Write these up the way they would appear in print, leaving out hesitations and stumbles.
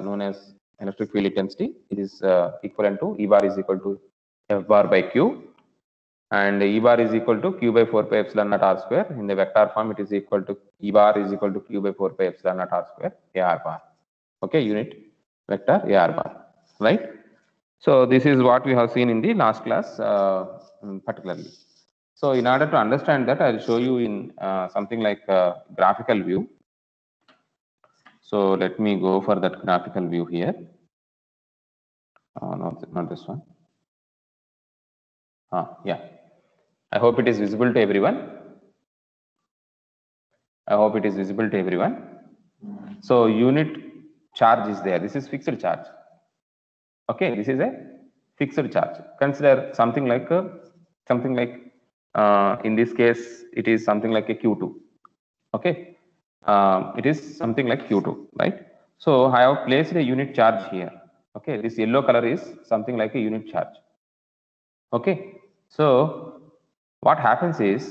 known as electric field intensity. It is equivalent to E bar is equal to F bar by Q, and E bar is equal to Q by 4 pi epsilon naught R square. In the vector form, it is equal to E bar is equal to Q by 4 pi epsilon naught R square AR bar. Okay, unit vector AR bar, right? So this is what we have seen in the last class particularly. So in order to understand that, I will show you in something like graphical view. So let me go for that graphical view here. Not this one. Yeah. I hope it is visible to everyone. I hope it is visible to everyone. So unit charge is there. This is fixed charge. Okay, this is a fixed charge. Consider something like in this case it is something like a Q2. Okay, it is something like Q2, right? So I have placed a unit charge here. Okay, this yellow color is something like a unit charge. Okay, so what happens is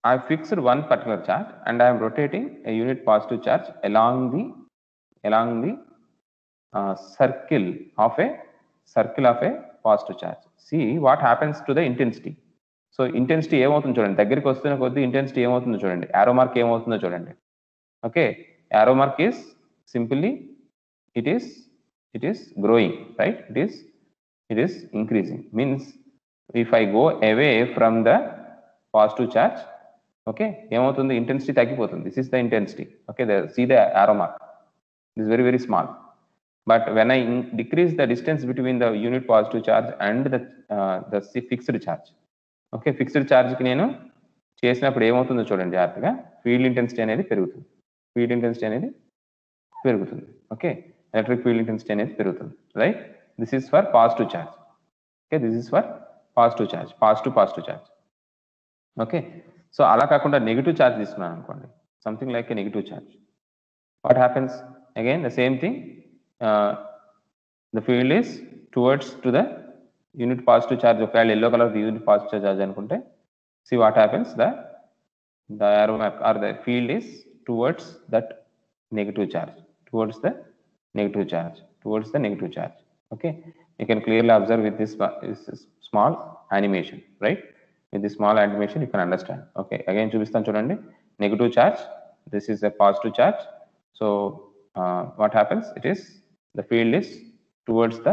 I fixed one particular charge and I am rotating a unit positive charge along the circle of a positive charge. See what happens to the intensity. So intensity ఏమవుతుందో చూడండి, దగ్గరికి వస్తున్న కొద్ది intensity ఏమవుతుందో చూడండి, arrow mark ఏమవుతుందో చూడండి. Okay, arrow mark is simply it is growing, right? It is increasing. Means if I go away from the positive charge, okay, ఏమవుతుంది, intensity తగ్గిపోతుంది. This is the intensity. Okay, see the arrow mark. This is very small. But when I decrease the distance between the unit positive charge and the fixed charge, okay, fixed charge కి నేను చేసినప్పుడు ఏమవుతుందో చూడండి జాగ్రత్తగా, field intensity అనేది పెరుగుతుంది. Field intensity అనేది పెరుగుతుంది. ఓకే, ఎలక్ట్రిక్ ఫీల్డ్ ఇంటెన్సిటీ అనేది పెరుగుతుంది, right? This is for positive charge. Okay, this is for positive charge, positive charge. Okay, so అలా కాకుండా నెగిటివ్ చార్జ్ తీసుకున్నాను అనుకోండి, something like a negative charge. What happens again the same thing, the field is towards to the unit positive charge. Okay, yellow color the unit positive charge అనుకుంటే, see what happens, the arrow mark or the field is towards that negative charge, towards the negative charge. Okay, you can clearly observe with this small animation, right? With this small animation you can understand. Okay, again చూపిస్తాను చూడండి, negative charge, this is a positive charge. So what happens, it is the field is towards the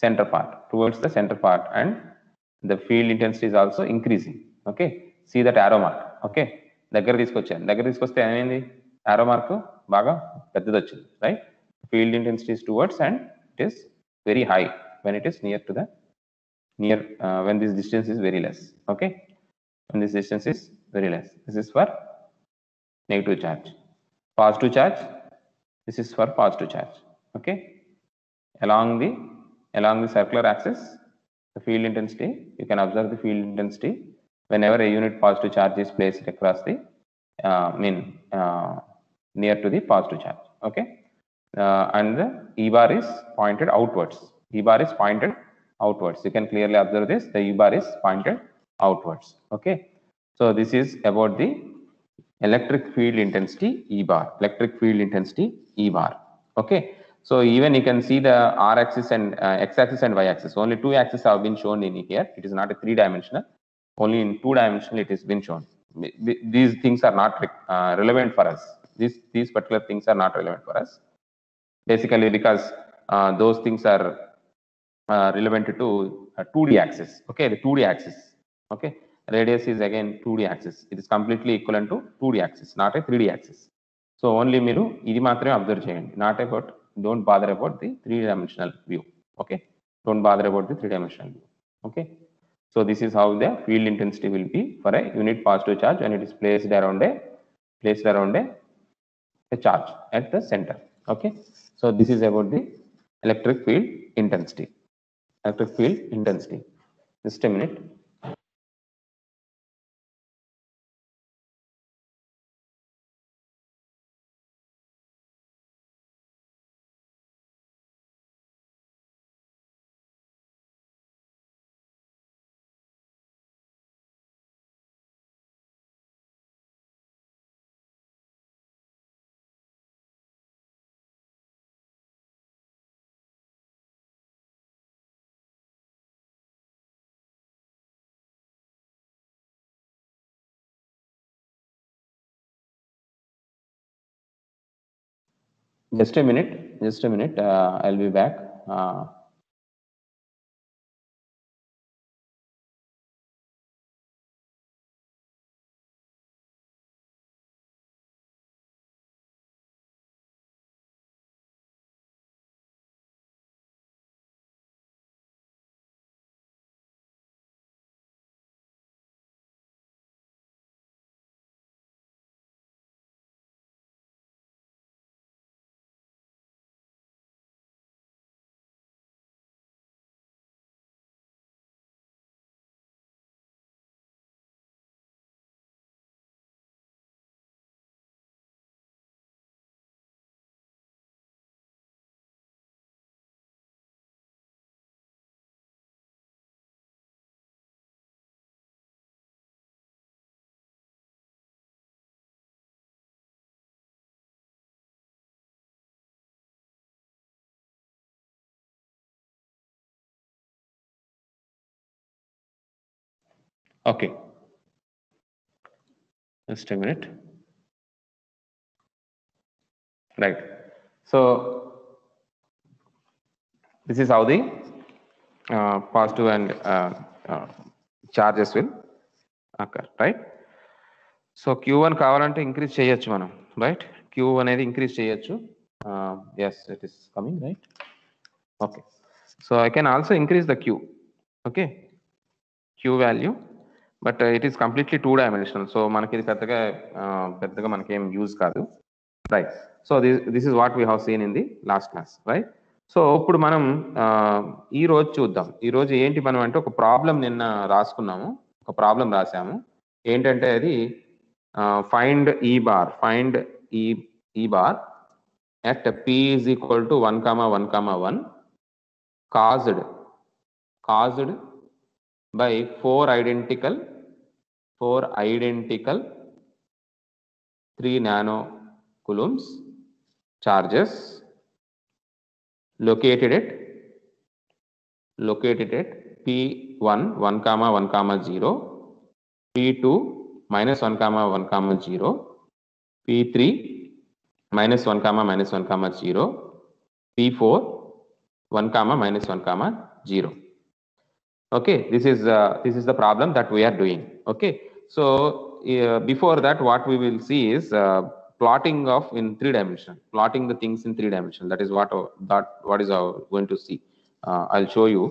center part and the field intensity is also increasing. Okay, see that arrow mark. Okay, దగ్గర తీసుకొస్తే ఏమైంది, arrow mark బాగా పెద్దది వచ్చింది, right? Field intensity is towards and it is very high when it is near to the when this distance is very less. Okay, when this distance is very less, this is for negative charge. Positive charge, this is for positive charge. Okay, along the circular axis, the field intensity, you can observe the field intensity whenever a unit positive charge is placed across the near to the positive charge. Okay, and the E bar is pointed outwards. You can clearly observe this, the E bar is pointed outwards. Okay, so this is about the electric field intensity E bar. Okay, so even you can see the R axis and X axis and Y axis. Only two axes have been shown in here. It is not a 3-dimensional. Only in 2-dimensional it has been shown. These things are not relevant for us. These particular things are not relevant for us. Basically because those things are relevant to 2D axis. Okay, the 2D axis. Okay, radius is again 2D axis. It is completely equivalent to 2D axis, not a 3D axis. So only మీరు ఇది మాత్రమే observe చేయండి, not about, don't bother about the 3-dimensional view. Okay, don't bother about the 3-dimensional view. Okay, so this is how the field intensity will be for a unit positive charge when it is placed around a charge at the center. Okay, so this is about the electric field intensity. Just a minute. Just a minute. I'll be back. Okay. Just a minute. Right. So this is how the positive and charges will occur, right? So Q1 కావాలంటే increase చేయొచ్చు మనం, right? Q అనేది increase చేయొచ్చు. Yes, it is coming, right? Okay. So I can also increase the Q. Okay. Q value, but it is completely 2-dimensional. So మనకి ఇది పెద్దగా మనకి ఏం యూజ్ కాదు, right? So this is what we have seen in the last class, right? So ఇప్పుడు మనం ఈ రోజు చూద్దాం. ఈ రోజు ఏంటి మనం అంటే ఒక ప్రాబ్లం నిన్న రాసుకున్నాము, ఒక ప్రాబ్లం రాసాము. ఏంటంటే అది ఫైండ్ ఈ bar at p is equal to 1,1,1 caused by four identical 3 nanocoulombs charges located at p1 1,1,0, p2 -1,1,0, p3 -1,-1,0, p4 1,-1,0. Okay, this is the problem that we are doing. Okay, so before that what we will see is plotting of in 3-dimension, plotting the things in 3-dimension. That is what is going to see. I'll show you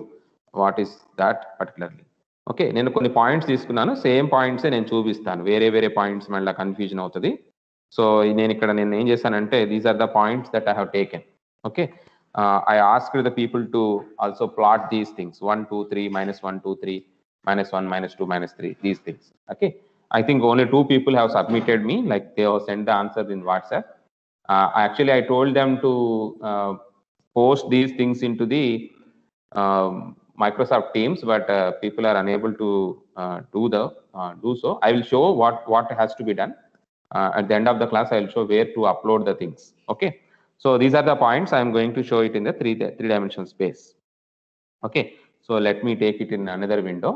what is that particularly. Okay, నేను కొన్ని points తీసుకున్నాను, same పాయింట్సే నేను చూపిస్తాను, వేరే points మళ్ళీ confusion అవుతుంది. So నేను ఏం చేశానంటే these are the points that I have taken. Okay, I asked the people to also plot these things, 1, 2, 3, -1, 2, 3, -1, -2, -3, these things. Okay, I think only 2 people have submitted me, like they have sent the answers in WhatsApp. Actually, I told them to post these things into the Microsoft Teams, but people are unable to do so. I will show what has to be done. At the end of the class, I will show where to upload the things. Okay. So these are the points. I am going to show it in the three-dimensional space. Okay, so let me take it in another window,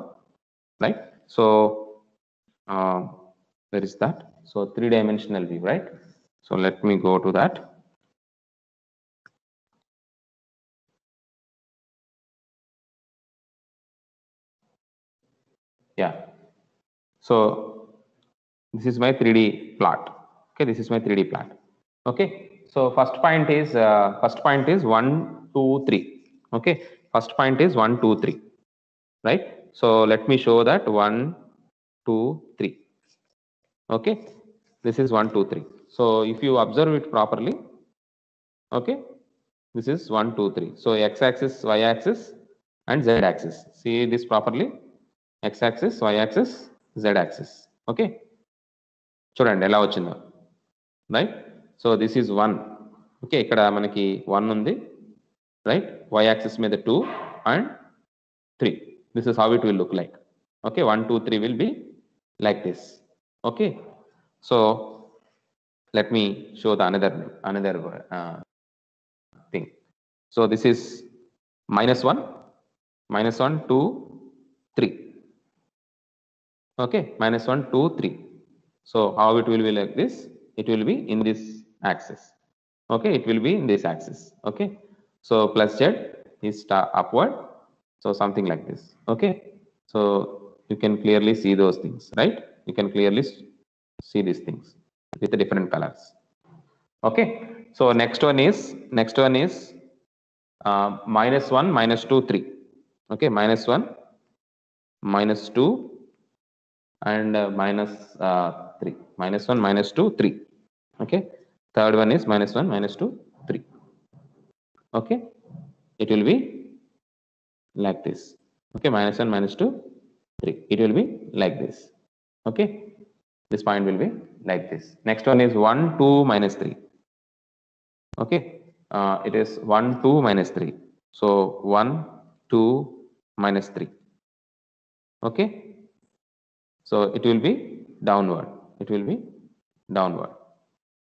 right? So where is that? So 3-dimensional view, right? So let me go to that. Yeah. So this is my 3D plot. Okay, this is my 3D plot. Okay. So first point is 1, 2, 3. Okay, first point is 1, 2, 3, right? So let me show that 1, 2, 3. Okay, this is 1, 2, 3. So if you observe it properly, okay, this is 1, 2, 3. So x-axis, y-axis, and z-axis. See this properly: x-axis, y-axis, z-axis. Okay, చూడండి ఎలా వచ్చిందో, right? So this is 1. Okay, ఇక్కడ మనకి 1 ఉంది, right? y axis మీద 2 and 3. This is how it will look like. Okay, 1, 2, 3 will be like this. Okay, so let me show the another thing. So this is -1, 2, 3. Okay, -1, 2, 3. So how it will be like this? It will be in this axis. Okay, it will be in this axis. Okay, so plus z is upward, so something like this. Okay, so you can clearly see those things, right? You can clearly see these things with the different colors. Okay, so next one is -1, -2, 3. Okay, -1, -2, and -3. -1, -2, 3. Okay, third one is -1, -2, 3. Okay, it will be like this. Okay, -1, -2, 3. It will be like this. Okay, this point will be like this. Next one is 1, 2, -3. Okay, it is 1, 2, -3. So 1, 2, -3. Okay, so it will be downward. It will be downward.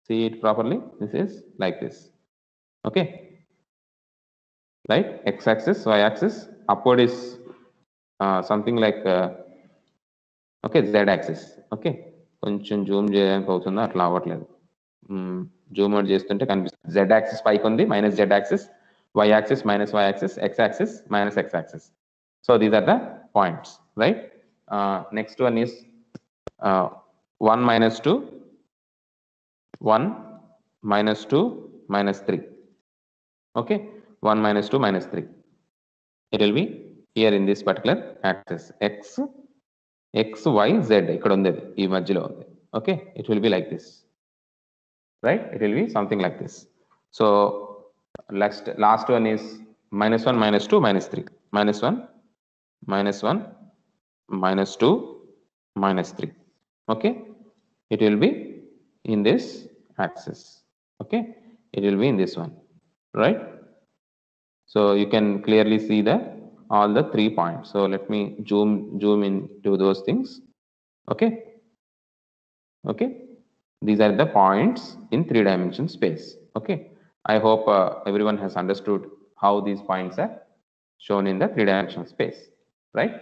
See it properly. This is like this. Okay, right? X-axis, Y-axis. Upward is something like okay, Z-axis. Okay, కొంచెం Zoom చేయడానికి అవుతుందో అట్లా అవ్వట్లేదు. Zoom out చేస్తుంటే కనిపిస్తుంది. Z-axis పైకి ఉంది, minus Z-axis, Y-axis, minus Y-axis, X-axis, minus X-axis. So these are the points, right? Next one is 1, -2, 1, -2, -3. Okay, 1, -2, -3. It will be here in this particular axis. X, Y, Z ఇక్కడ ఉంది, ఈ మధ్యలో ఉంది. Okay, it will be like this, right? It will be something like this. So last one is -1, -2, -3. -1, -1, -2, -3. Okay, it will be in this axis. Okay, it will be in this one, right? So you can clearly see all the 3 points. So let me zoom into those things. Okay, okay, these are the points in 3-dimensional space. Okay, I hope everyone has understood how these points are shown in the 3-dimensional space, right?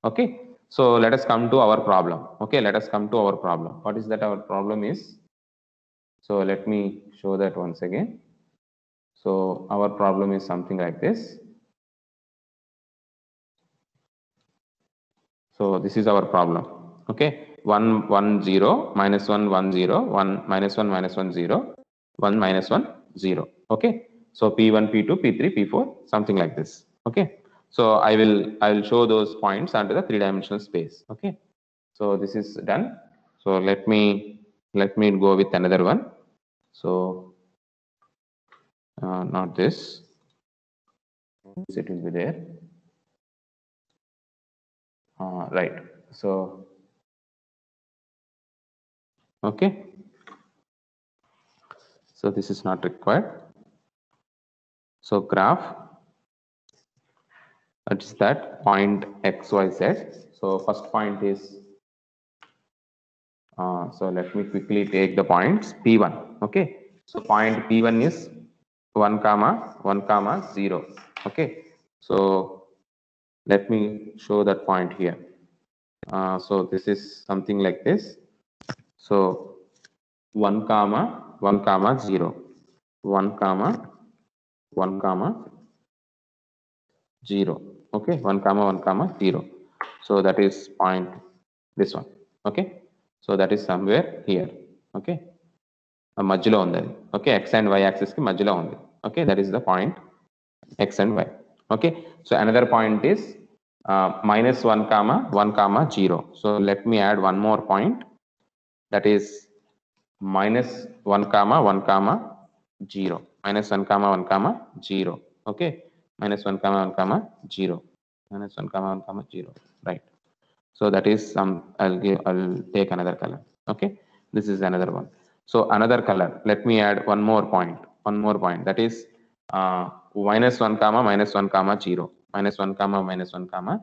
Okay, so let us come to our problem. Okay, let us come to our problem. What is that our problem is? So let me show that once again. So our problem is something like this. So this is our problem. Okay, 1, 1, 0, -1, 1, 0, 1, -1, -1, 0, 1, -1, 0. Okay, so P1, P2, P3, P4, something like this. Okay, so I will show those points under the 3-dimensional space. Okay, so this is done. So let me go with another one. So not this, it will be there. Right, so okay, so this is not required. So graph, what is that? Point X, Y, Z. So first point is so let me quickly take the points P1. Okay, so point P1 is 1, 1, 0. Okay, so let me show that point here. So this is something like this. So 1, 1, 0, 1, 1, 0. Okay, 1, 1, 0. So that is point, this one. Okay, so that is somewhere here. Okay, మధ్యలో ఉంది అది. Okay, X and Y axis కి మధ్యలో ఉంది. Okay, that is the point X and Y. Okay, so another point is -1, 1, 0. So let me add one more point, that is -1, 1, 0. -1, 1, 0. Okay, -1, 1, 0. -1, 1, 0. Right. So that is some. I'll take another color. Okay, this is another one. So another color. Let me add one more point. That is -1, -1, 0. -1, -1,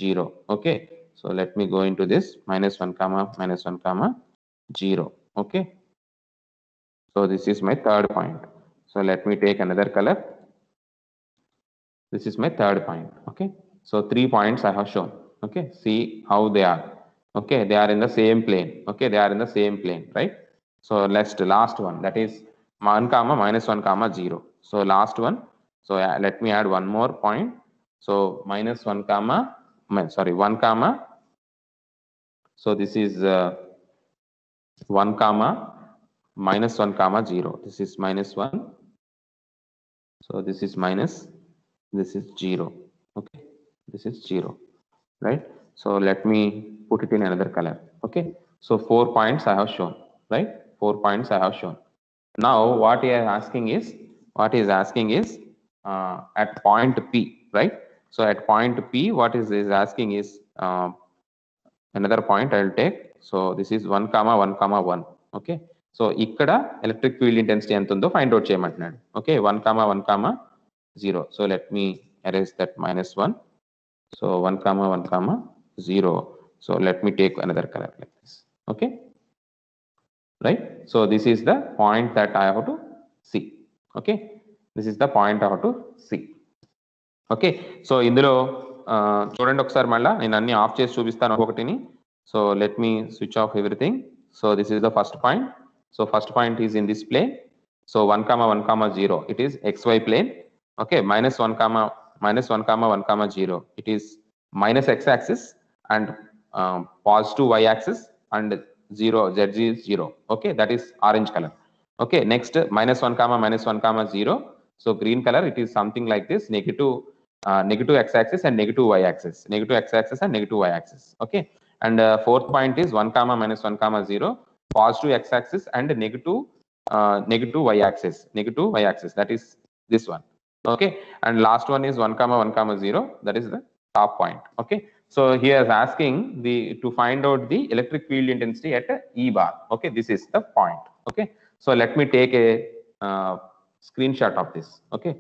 0. Okay. So let me go into this -1, -1, 0. Okay. So this is my third point. So let me take another color. This is my third point. Okay, so 3 points I have shown. Okay, see how they are. Okay, they are in the same plane. Okay, they are in the same plane, right? So last one, that is 1 comma minus 1 comma 0. So last one. So let me add one more point. So minus 1 comma, sorry, 1 comma. So this is 1 comma minus 1 comma 0. This is minus 1. So this is minus, this is 0. Okay, this is 0, right? So let me put it in another color. Okay, so 4 points I have shown, right? 4 points I have shown. Now what he is asking is, at point P, right? So at point P, what is asking is another point I will take. So this is 1 comma 1 comma 1. Okay. So ikkada electric field intensity ఎంత ఉందో find out చేయమంటున్నాడు. Okay, 1 comma 1 comma 0. So let me erase that minus 1. So 1 comma 1 comma 0. So let me take another color like this. Okay, right? So this is the point that I have to see. Okay, this is the point I have to see. Okay, so ఇందులో చూడండి ఒకసారి మళ్ళీ నేను అన్ని of చేసి చూపిస్తాను ఒకటిని. So let me switch off everything. So this is the first point. So first point is in this plane. So 1 comma 1 comma 0 it is xy plane. Okay, minus 1 comma 1 comma 0 it is minus x axis and positive y axis and 0 z is 0. Okay, that is orange color. Okay, next minus 1 comma 0. So green color, it is something like this, negative x-axis and negative y-axis, negative x-axis and negative y-axis. Okay, and fourth point is 1 comma minus 1 comma 0, positive x-axis and negative y-axis, that is this one. Okay, and last one is 1 comma 1 comma 0, that is the top point. Okay, so here is asking to find out the electric field intensity at E bar. Okay, this is the point. Okay, so let me take a screenshot of this. Okay,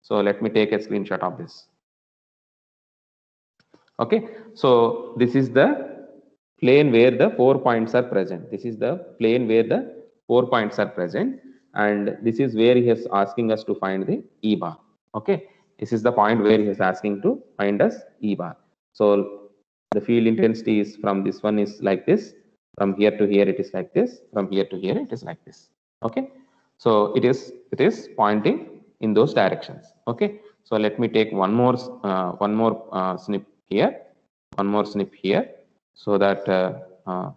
so let me take a screenshot of this. Okay, so this is the plane where the 4 points are present. This is the plane where the 4 points are present, and this is where he is asking us to find the E bar. Okay, this is the point where he is asking to find us E bar. So the field intensity is from this one is like this, from here to here it is like this, from here to here it is like this. Okay, so it is pointing in those directions. Okay, so let me take one more snip here, one more snip here, so that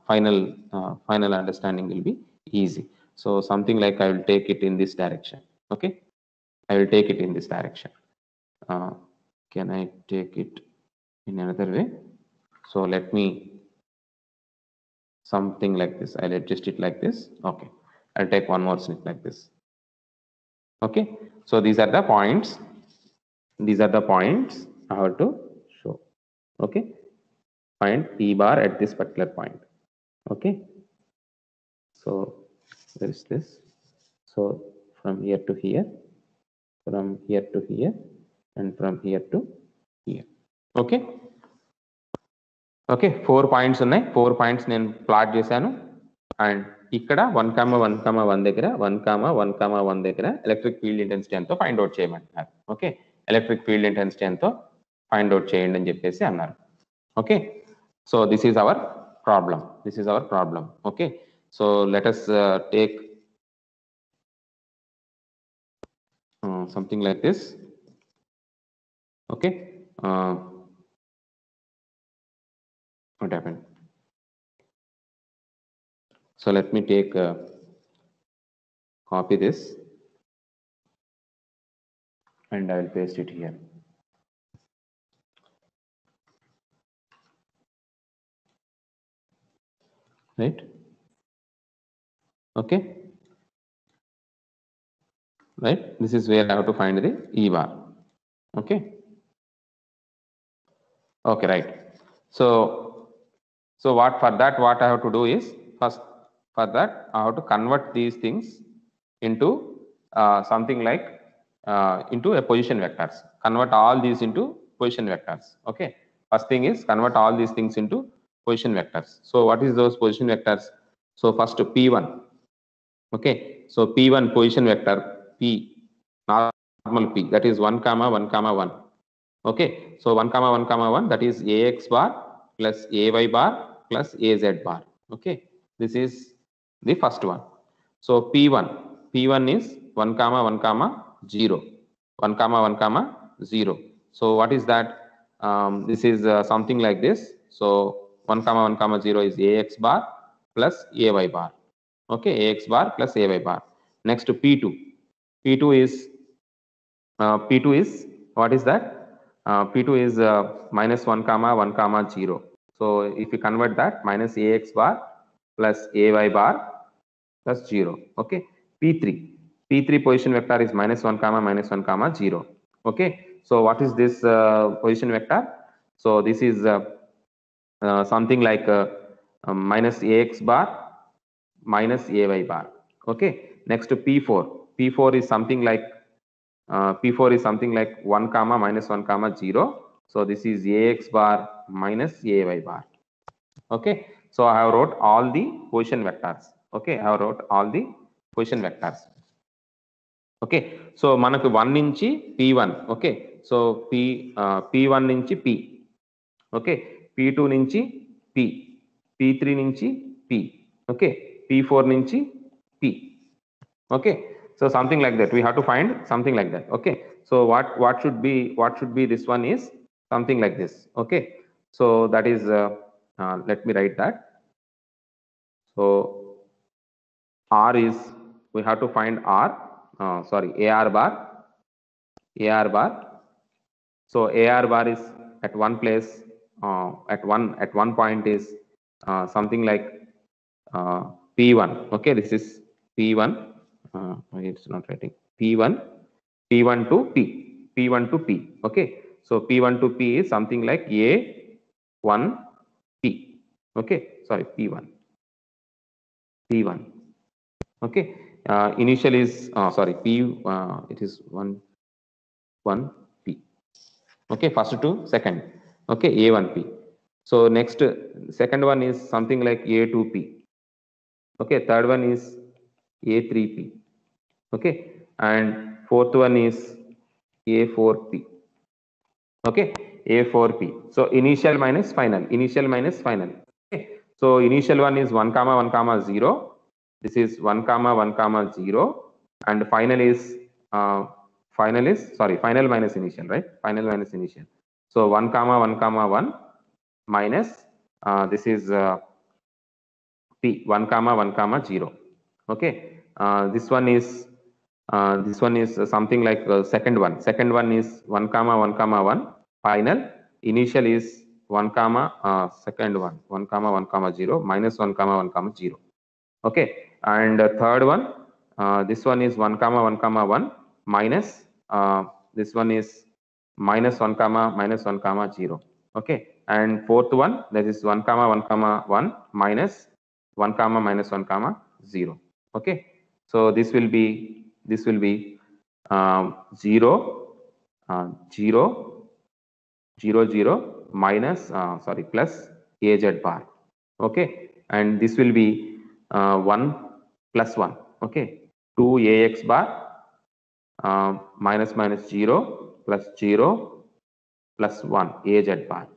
final understanding will be easy. So something like I will take it in this direction. Okay, I will take it in this direction. Can I take it in another way? So let me something like this, I'll adjust it like this. Okay, I'll take one more snip like this. Okay, so these are the points, I have to show. Okay, find P bar at this particular point. Okay, so there is this. So from here to here, from here to here, and from here to here. Okay, okay, 4 points ఉన్నాయి. 4 points నేను plot చేశాను. And ఇక్కడ 1 comma 1 comma 1 దగ్గర 1 comma 1 comma 1 దగ్గర electric field intensity ఎంతో find out చేయమంటున్నారు. Okay, electric field intensity ఎంతో find out చేయండి అని చెప్పేసి అన్నారు. Okay, so this is our problem. Okay, so let us take something like this. Okay, what happened? So let me take copy this and I will paste it here. Right? Okay, right, this is where I have to find the E bar. Okay, okay, right. So what I have to do is, first for that I have to convert these things into something like into a position vectors, convert all these into position vectors. Okay, first thing is convert all these things into position vectors. So what is those position vectors? So first P1. Okay, so P1 position vector P, normal P, that is 1 comma 1 comma 1. Okay, so 1 comma 1 comma 1, that is AX bar plus AY bar plus AZ bar. Okay, this is the first one. So P1, P1 is 1 comma 1 comma 0. 1 comma 1 comma 0. So what is that? This is something like this. So 1 comma 1 comma 0 is AX bar plus AY bar. Okay, AX bar plus AY bar. Next to P2. P2 is what is that? P2 is minus 1 comma 1 comma 0. So if you convert that, minus AX bar plus AY bar plus 0. Okay, P3 position vector is minus 1 comma 0. Okay, so what is this position vector? So this is something like minus AX bar minus AY bar. Okay, next to P4 is something like P4 is something like 1 comma minus 1 comma 0. So this is AX bar minus AY bar. Okay, so I have wrote all the position vectors. Okay, I have wrote all the position vectors. Okay, so మనకు 1 నుంచి P1. Okay, so P1 నుంచి P. Okay, P2 నుంచి P. P3 నుంచి P. Okay, P4 నుంచి P. Okay, so something like that. We have to find something like that. Okay, so what should be this one is something like this. Okay, so that is let me write that. So R is, we have to find R. AR bar. So AR bar is at one place, at one point is something like P1. Okay, this is P1. It's not writing P1 to P. Okay, so P1 to P is something like A1 P. Okay, sorry, P1. Okay, initial is P. It is 1 P. Okay, first to second. Okay, A1 P. So next, second one is something like A2 P. Okay, third one is A3 P. Okay, and fourth one is A4 P. Okay, A4 P. So initial minus final. Okay, so initial one is 1 comma 1 comma 0. This is 1 comma 1 comma 0, and final minus initial, right? Final minus initial. So 1 comma 1 comma 1 minus this is P 1 comma 1 comma 0. Okay, this one is something like second one. Second one is 1 comma 1 comma 1. Final initial is 1 comma second one 1 comma 1 comma 0 minus 1 comma 1 comma 0. Okay, and third one, this one is 1 comma 1 comma 1 minus this one is minus 1 comma minus 1 comma 0. Okay, and fourth one, that is 1 comma 1 comma 1 minus 1 comma minus 1 comma 0. Okay, so this will be 0 0 minus plus AZ bar. Okay, and this will be 1 plus 1. Okay, 2 AX bar minus 0 plus 0 plus 1 AZ bar.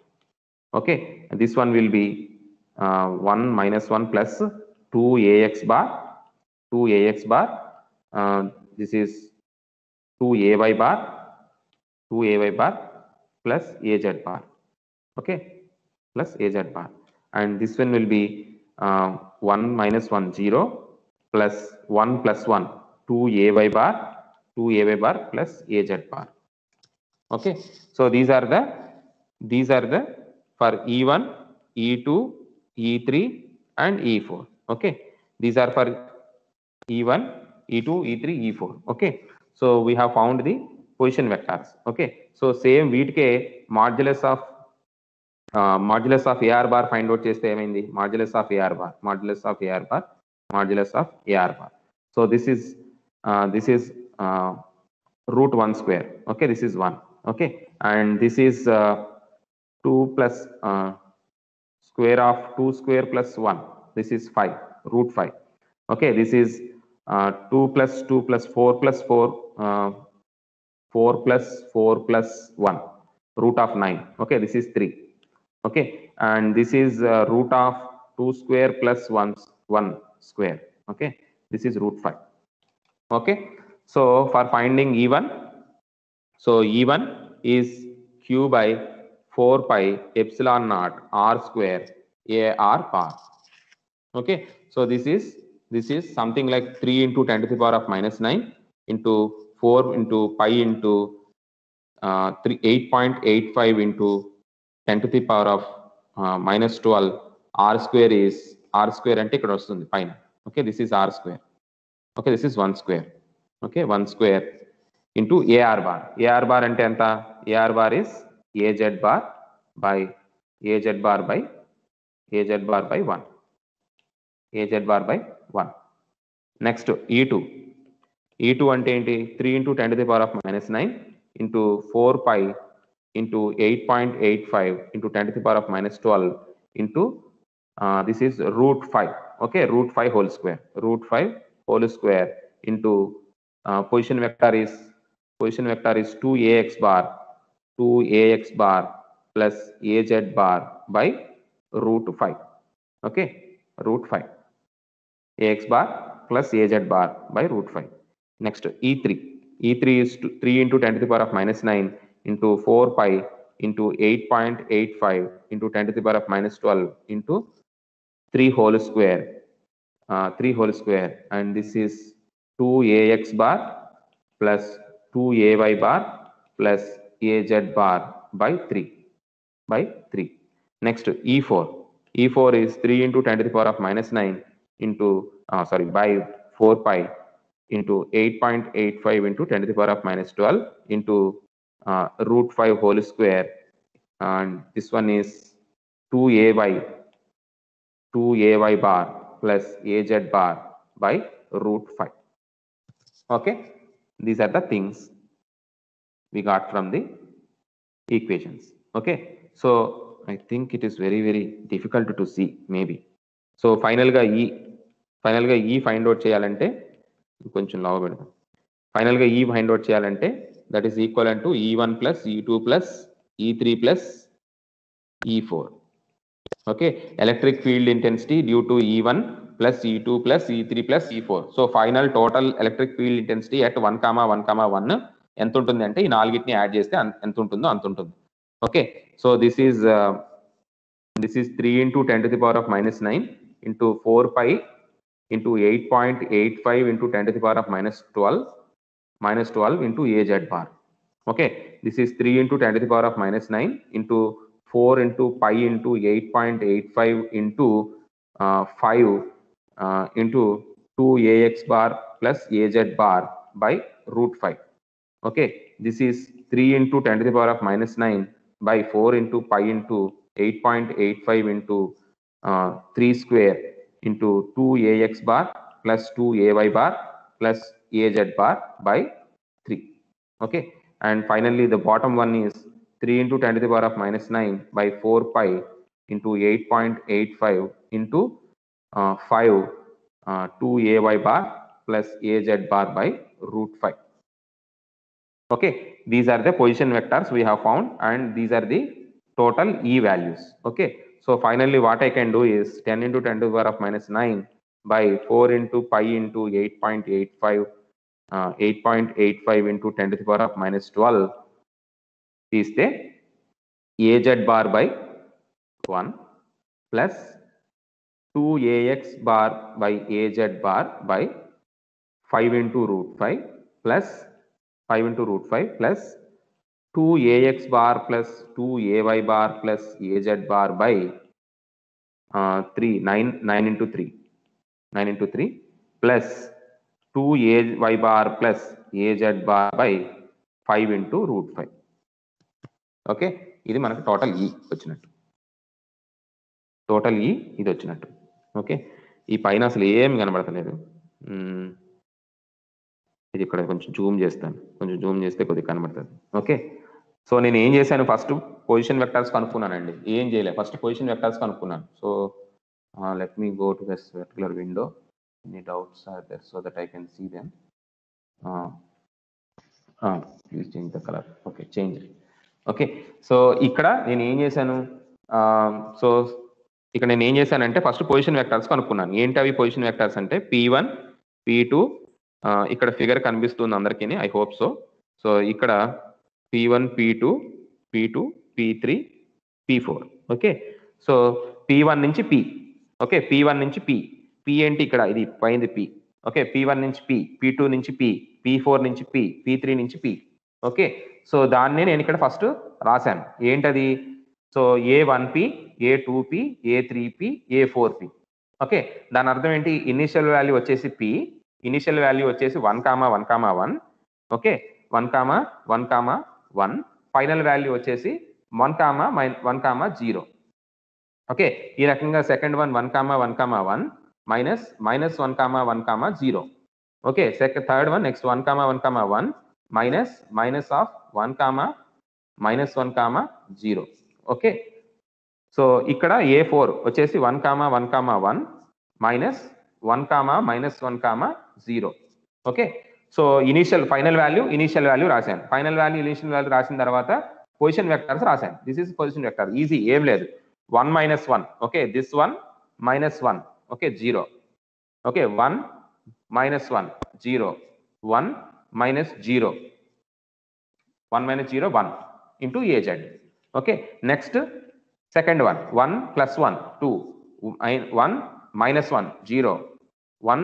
Okay, and this one will be 1 minus 1 plus 2 AX bar. This is 2 AY bar plus AZ bar. Okay, plus AZ bar, and this one will be 1 minus 1 0 plus 1 plus 1 2 AY bar plus AZ bar. Okay, so these are the for E1, E2, E3 and E4. Okay, these are for E1, E2, E3, E4. Okay, so we have found the position vectors. Okay, so same వీటికే modulus of AR bar find out చేస్తే ఏమైంది? modulus of AR bar. So this is root 1 square. Okay, this is 1. Okay, and this is 2 plus square of 2 square plus 1. This is 5, root 5. Okay, this is 2 plus 2 plus 4 plus 4, 4 plus 4 plus 1, root of 9. Okay, this is 3. Okay, and this is root of 2 square plus 1 square. Okay, this is root 5. Okay, so for finding E1, so E1 is Q by 4 pi epsilon naught R square AR bar. Okay, so this is something like 3 into 10 to the power of minus 9 into 4 into pi into 8.85 into 10 to the power of minus 12. R square is R square ante ikkada vastundi pine. Okay, this is R square. Okay, this is 1 square. Okay, 1 square into AR bar. AR bar ante enta? AR bar is AZ bar by AZ bar by AZ bar by 1. AZ bar by 1. Next E2. E2 ante enti? 3 into 10 to the power of minus 9 into 4 pi into 8.85 into 10 to the power of minus 12 into this is root 5. Okay, root 5 whole square. Root 5 whole square into position vector is 2ax bar plus az bar by root 5. Okay, root 5 ax bar plus az bar by root 5. Next E3. E3 is 3 into 10 to the power of minus 9 into 4 pi into 8.85 into 10 to the power of minus 12 into 3 whole square. 3 whole square, and this is 2ax bar plus 2ay bar plus az bar by 3. Next E4. E4 is 3 into 10 to the power of minus 9 into by 4 pi into 8.85 into 10 to the power of minus 12 into root 5 whole square, and this one is 2ay bar plus az bar by root 5. Okay, these are the things we got from the equations. Okay, so I think it is very difficult to see maybe. So final ga e find out cheyalante koncham law pedam. Final ga e find out cheyalante that is equivalent to E1 plus E2 plus E3 plus E4. Okay, electric field intensity due to E1 plus E2 plus E3 plus E4. So final total electric field intensity at 1,1,1 ఎంత ఉంటుంది అంటే ఈ నాలుగిటిని add చేస్తే ఎంత ఉంటుందో అంత ఉంటుంది. Okay, so this is 3 into 10 to the power of minus 9 into 4 pi into 8.85 into 10 to the power of minus 12 into az bar. Okay, this is 3 into 10 to the power of minus 9 into 4 into pi into 8.85 into 5 into 2ax bar plus az bar by root 5. Okay, this is 3 into 10 to the power of minus 9 by 4 into pi into 8.85 into 3 square into 2ax bar plus 2ay bar plus az bar by 3. Okay, and finally the bottom one is 3 into 10 to the power of minus 9 by 4 pi into 8.85 into 5 2ay bar plus az bar by root 5. Okay, these are the position vectors we have found, and these are the total E values. Okay, so finally what I can do is 10 into 10 to the power of minus 9 by 4 into pi into 8.85 into 10 to the power of minus 12 is the az bar by 1 plus 2ax bar by az bar by 5 into root 5 plus 5 into root 5 plus 2ax bar plus 2ay bar plus az bar by 9 into 3 plus 2ay bar plus az bar by 5 into root 5. Okay, ఇది మనకు total ఈ వచ్చినట్టు, total ఈ ఇది వచ్చినట్టు. Okay, ఈ పైన అసలు ఏం కనబడతలేదు. ఇది ఇక్కడ కొంచెం జూమ్ చేస్తాను, కొంచెం జూమ్ చేస్తే కొద్దిగా కనబడుతుంది. ఓకే, సో నేను ఏం చేశాను, ఫస్ట్ పొజిషన్ వెక్టర్స్ కనుక్కున్నానండి, ఏం చేయలేదు, ఫస్ట్ పొజిషన్ వెక్టర్స్ కనుక్కున్నాను. So let me go to this particular window. Any doubts are there so that I can see them. Please change the colour. Okay, change. Okay, so ఇక్కడ నేను ఏం చేశాను, so ఇక్కడ నేను ఏం చేశానంటే ఫస్ట్ పొజిషన్ వెక్టర్స్ కనుక్కున్నాను. ఏంటి అవి పొజిషన్ వెక్టర్స్ అంటే P1 P2 ఇక్కడ ఫిగర్ కనిపిస్తుంది అందరికీ, ఐ హోప్ సో. సో ఇక్కడ P1 P2 P2 P3 P4. Okay, so P1 నుంచి P. ఓకే, P1 నుంచి P. P ఏంటి ఇక్కడ, ఇది పైంది P. ఓకే, P1 నుంచి P, P2 నుంచి P, P4 నుంచి P, P3 నుంచి P. ఓకే, సో దాన్ని నేను ఇక్కడ ఫస్ట్ రాశాను. ఏంటది? So A1P, A2P, A3P, A4P. Okay, దాని అర్థం ఏంటి? ఇనిషియల్ వాల్యూ వచ్చేసి P, ఇనిషియల్ వాల్యూ వచ్చేసి 1,1,1. ఓకే, 1,1,1. ఫైనల్ వాల్యూ వచ్చేసి 1,1,0. ఓకే, ఈ రకంగా second one 1,1,1 minus 1,1,0. Okay, third one next 1,1,1 minus of 1,-1,0. Okay, so ఇక్కడ A4 వచ్చేసి 1,1,1 minus 1,-1,0. Okay, so final value రాశాను. ఫైనల్ వాల్యూ ఇనిషియల్ వాల్యూ రాసిన తర్వాత పొజిషన్ వెక్టర్స్ రాశాను. This is position vector, easy, ఏం లేదు. 1 - 1. Okay, this 1 -1. Okay, 0. Okay, 1 - 1 0, 1 - 0, 1 - 0 1 into AZ. Okay, next second one 1 + 1 2, 1 - 1 0, 1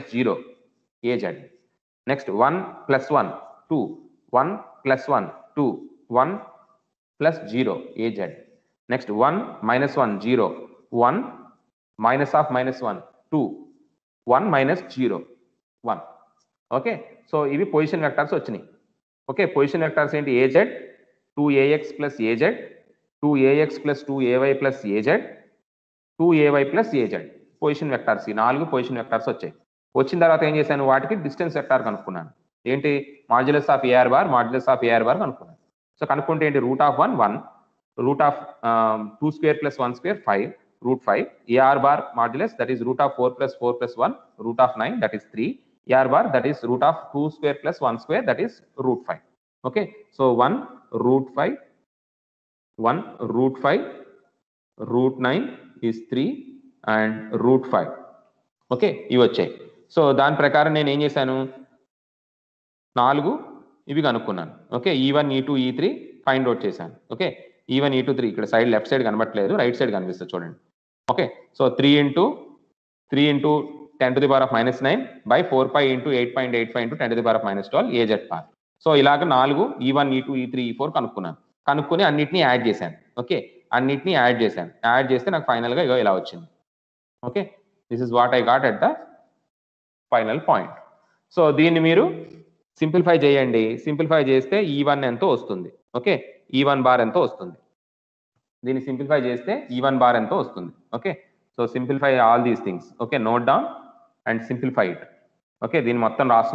- 0 AZ. Next 1 + 1 2, 1 + 1 2, 1 + 0 AZ. Next 1 - 1 0, 1 minus of -1 2, 1 - 0 1. Okay, so ఇవి position vectors వచ్చినాయి. Okay, position vectors ఏంటి? AZ 2AX + AZ, 2AX + 2AY + AZ, 2AY + AZ. Position vectors, ఈ 4 position vectors వచ్చాయి. వచ్చిన తర్వాత ఏం చేశాను? వాటికి డిస్టెన్స్ వెక్టర్ కనుక్కున్నాను. ఏంటి? మాడ్యులస్ ఆఫ్ AR బార్ కనుక్కున్నాను. సో కనుక్కుంటే ఏంటి? √1 1, √2² + 1² 5, √5. AR bar modulus, that is √4 + 4 + 1, √9, that is 3. AR bar, that is √2² + 1², that is √5. Okay, so 1 √5, 1 √5, √9 is 3 and √5. Okay, ఇవి వచ్చాయి. సో దాని ప్రకారం నేను ఏం చేశాను? 4 ఇవి కనుక్కున్నాను. Okay, E1 E2 E3 find out చేశాను. ఓకే, E1 E2 3 ఇక్కడ సైడ్ లెఫ్ట్ సైడ్ కనబట్టలేదు, రైట్ సైడ్ కనిపిస్తుంది చూడండి. Okay, so 3 into 10 to the power of -9 by 4π into 8.85 into 10 to the power of -12 AZ bar. So ఇలాగ 4 E1 E2 E3 E4 కనుక్కుని అన్నిటిని add చేశాను. Okay, అన్నిటిని add చేస్తే నాకు ఫైనల్ గా ఇలా వచ్చింది. Okay, this is what I got at the final point. So దీన్ని మీరు సింప్లిఫై చేయండి. సింప్లిఫై చేస్తే E1 ఎంతో వస్తుంది. ఓకే, E1 బార్ ఎంతో వస్తుంది. దీన్ని సింప్లిఫై చేస్తే E1 బార్ ఎంతో వస్తుంది. Okay, so simplify all these things. Okay, note down and simplify it. Okay, దీన్ని మొత్తం రాసి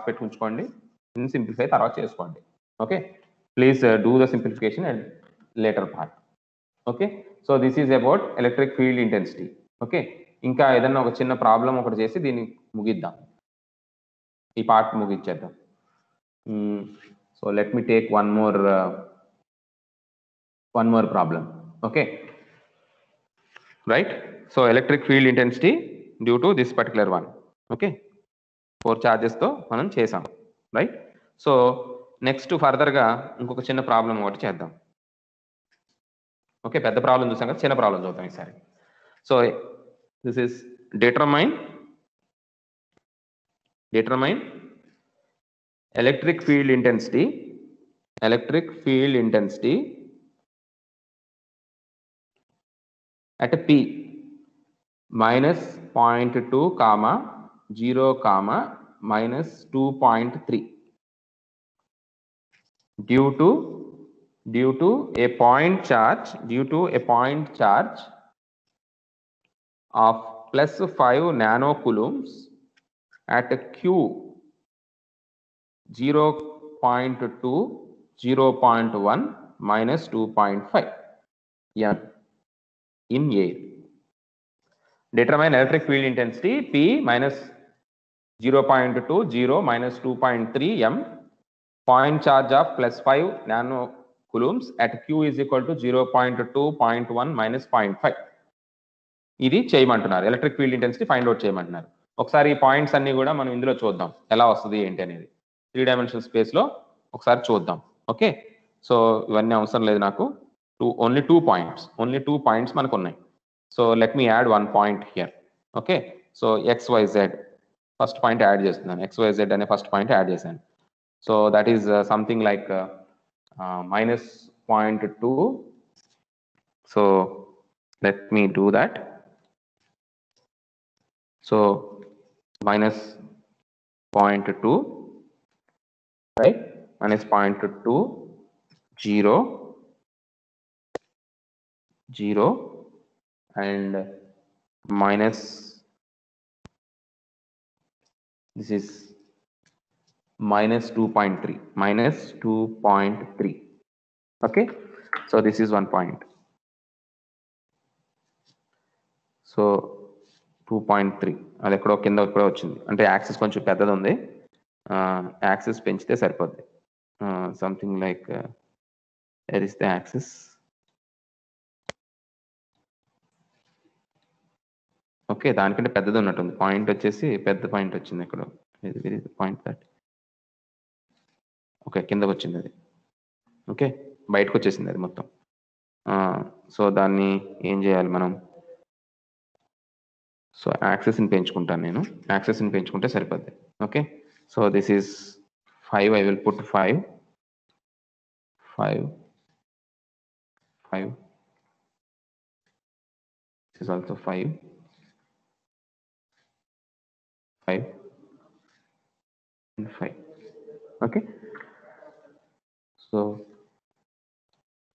పెట్టుకుంచుకోండి. దీన్ని సింప్లిఫై తర్వాత చేసుకోండి. Okay, please do the simplification and later part. Okay, so this is about electric field intensity. Okay, ఇంకా ఏదన్నా ఒక చిన్న ప్రాబ్లం ఒకటి చేసి దీన్ని ముగిద్దాం, ఈ పార్ట్ ముగిచ్చేద్దాం. So let me take one more problem. Okay, right? So electric field intensity due to this particular one. Okay, 4 charges తో మనం చేసాం, రైట్? సో నెక్స్ట్ ఫర్దర్ గా ఇంకొక చిన్న ప్రాబ్లం ఒకటి చేద్దాం. ఓకే, పెద్ద ప్రాబ్లం చూసాం కదా, చిన్న ప్రాబ్లం చూద్దాం ఈసారి. So this is determine electric field intensity at P -0.2, 0, -2.3 due to a point charge of +5 nanocoulombs at Q 0.2, 0.1, -2.5 M in air. Determine electric field intensity P -0.2, 0, -2.3 M, point charge of +5 nanocoulombs at Q is equal to 0.2, 0.1, -0.5. ఇది చేయమంటున్నారు. Electric field intensity find out చేయమంటున్నారు. ఒకసారి ఈ points అన్ని కూడా మనం ఇందులో చూద్దాం ఎలా వస్తుంది ఏంటి అనేది 3 డైమెన్షనల్ స్పేస్ లో ఒకసారి చూద్దాం. ఓకే, సో ఇవన్నీ అవసరం లేదు నాకు. ఓన్లీ టూ పాయింట్స్ మనకు ఉన్నాయి. So let me add one point here. Okay, so XYZ first point add చేస్తున్నాను. XYZ అనే ఫస్ట్ పాయింట్ యాడ్ చేశాను. So that is something like -0.2. So let me do that. So -0.2, right? -0.2, 0, 0, and minus, this is -2.3. Okay, so this is one point. So 2.3 అది ఎక్కడో కింద ఎక్కడో వచ్చింది, అంటే axis కొంచెం పెద్దది ఉంది. యాక్సిస్ పెంచితే సరిపోద్ది. Something like where is the axis. Okay, దానికంటే పెద్దది ఉన్నట్టుంది. పాయింట్ వచ్చేసి పెద్ద పాయింట్ వచ్చింది ఎక్కడో. Point that. ఓకే, కిందకు వచ్చింది అది. ఓకే, బయటకు వచ్చేసింది అది మొత్తం. సో దాన్ని ఏం చేయాలి మనం? సో యాక్సెస్ని పెంచుకుంటాను నేను. యాక్సెస్ని పెంచుకుంటే సరిపోద్ది. Okay, so this is 5. I will put 5. This is also 5. And 5. Okay, so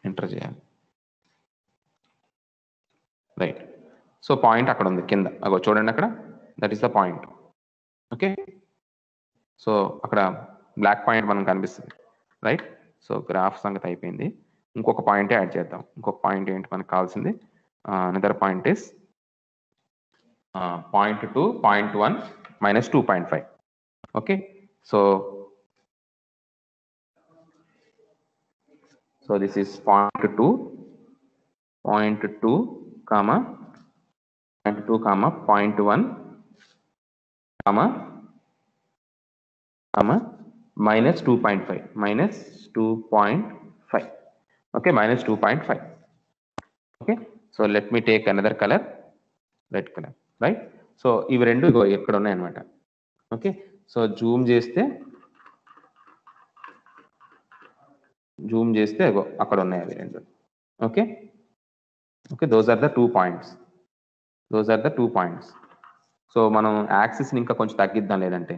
enter చేయాలి. రైట్, సో పాయింట్ అక్కడ ఉంది కింద. అగో చూడండి అక్కడ, that is the point. Okay, so అక్కడ బ్లాక్ పాయింట్ మనకు కనిపిస్తుంది. రైట్, సో గ్రాఫ్ సంగతి అయిపోయింది. ఇంకొక పాయింట్ యాడ్ చేద్దాం. ఇంకొక పాయింట్ ఏంటి మనకు కావాల్సింది? Another point is 0.2, 0.1, -2.5. Okay, so this is 0.2, 0.2, comma 0.2, comma 0.1, comma -2.5, -2.5. Okay, -2.5. Okay, so let me take another color, red color, right? So ఇవి రెండు ఇక్కడ ఉన్నాయి అన్నమాట. ఓకే, సో జూమ్ చేస్తే అక్కడ ఉన్నాయి అవి రెండు. Okay, those are the 2 points. So మనం యాక్సిస్ని ఇంకా కొంచెం తగ్గిద్దాం, లేదంటే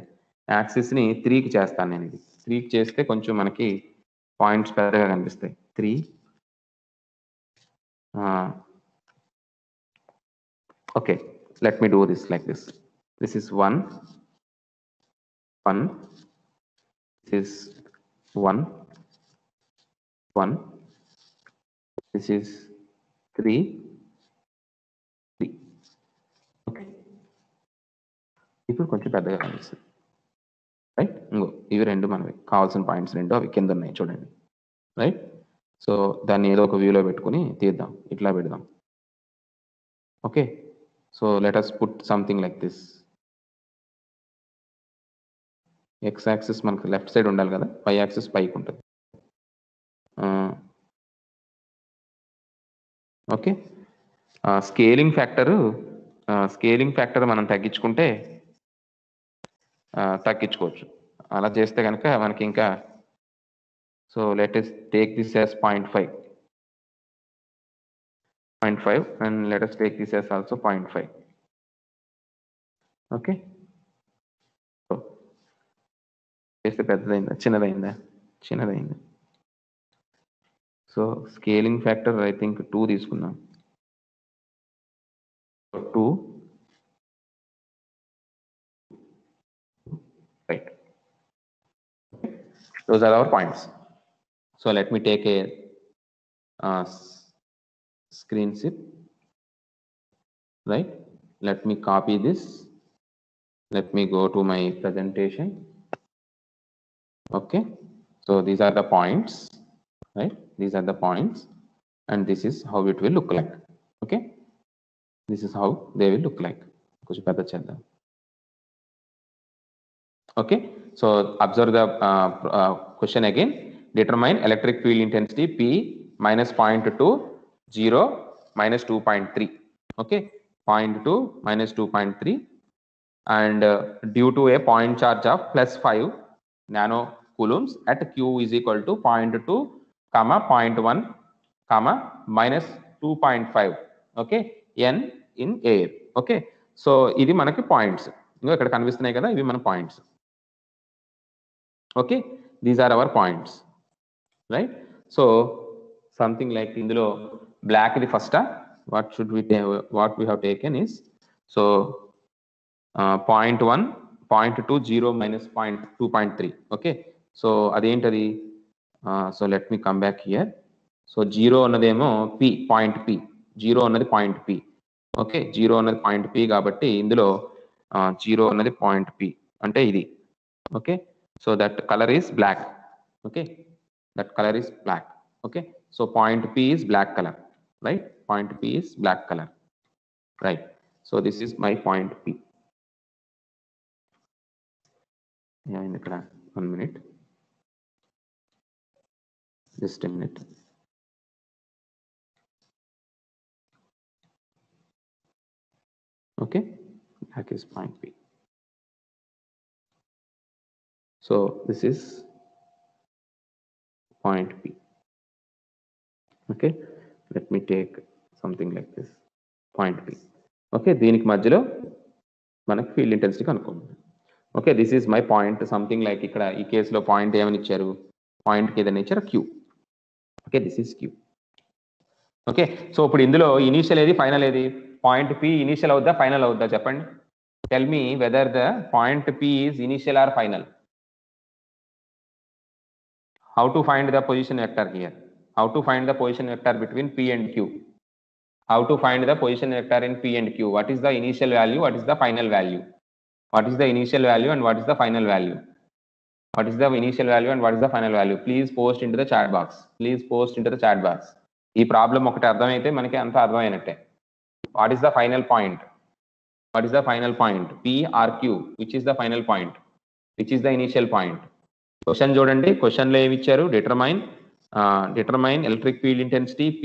యాక్సిస్ని 3కి చేస్తాను నేను. ఇది 3కి చేస్తే కొంచెం మనకి పాయింట్స్ పెద్దగా కనిపిస్తాయి. 3. Okay, let me do this like this. This is 1. This is 1. This is 3. Okay, ఇప్పుడు కొంచెం పెద్దగా కనిపిస్తుంది. రైట్, ఇవి రెండు మనవి కావాల్సిన పాయింట్స్ రెండు, అవి కింద ఉన్నాయి చూడండి. రైట్, సో దాన్ని ఏదో ఒక వ్యూలో పెట్టుకుని తీద్దాం, ఇట్లా పెడదాం. Okay, so let us put something like this. X axis మనకు లెఫ్ట్ సైడ్ ఉండాలి కదా, Y యాక్సిస్ పైకి ఉంటుంది. ఓకే, స్కేలింగ్ ఫ్యాక్టర్ మనం తగ్గించుకోవచ్చు. అలా చేస్తే కనుక మనకి ఇంకా, so let us take this as 0.5 and let us take this as also 0.5. Okay, so చేస్తే పెద్దదైందా చిన్నదైందా? So scaling factor I think 2 తీసుకుందాం. 2, right? Those are our points. So let me take a screen zip, right? Let me copy this. Let me go to my presentation. Okay, so these are the points, right? These are the points, and this is how it will look like. Okay, this is how they will look like. కొంచెం పెద్ద చేద్దాం. Okay, so observe the question again. Determine electric field intensity P minus 0.2, 0 minus 2.3. Okay, 0.2 minus 2.3, and due to a point charge of plus 5 nano coulombs at Q is equal to 0.2 comma 0.1 comma minus 2.5. Okay, N in air. Okay, so ఇది మనకి points, ఇంకా ఇక్కడ కనిపిస్తున్నాయి కదా, ఇవి మన points. Okay, these are our points, right? So something like ఇందులో black ఇది first. what we have taken is, so 0.1, 0.2, 0 minus 2.3. okay, so అదేంటది? So let me come back here. So 0 అన్నదేమో p, point p. 0 అన్నది point p. Okay, 0 అన్నది point p కాబట్టి ఇందులో 0 అన్నది point p అంటే ఇది. Okay, so that color is black. Okay, that color is black. Okay, so point p is black color, right? Point p is black color, right? So this is my point p. Yeah, in the class, 1 minute, just a minute. Okay, black is point p. So this is point p. Okay, let me take something like this, point p. Okay, దీనికి మధ్యలో మనకు field intensity కనుక్కోండి. Okay, this is my point, something like ఇక్కడ ఈ కేసులో point ఏమని ఇచ్చారు, పాయింట్కి ఏదైనా ఇచ్చారు queue. Okay, this is queue. Okay, so ఇప్పుడు ఇందులో ఇనీషియల్ ఏది, ఫైనల్ ఏది? పాయింట్ పి ఇనీషియల్ అవుద్దా, ఫైనల్ అవుద్దా చెప్పండి. Tell me whether the point P is initial are final. How to find the position vector here? How to find the position vector between P and Q? How to find the position vector in P and Q? What is the initial value? What is the final value? What is the initial value and what is the final value? What is the initial value and what is the final value? Please post into the chat box. Please post into the chat box. ఈ problem ఒకటి అర్థమైతే మనకి అంత అర్థమైనట్టే. What is the final point? What is the final point? P or Q? Which is the final point? Which is the initial point? Question చూడండి, క్వశ్చన్లో ఏమి ఇచ్చారు? Determine electric field intensity P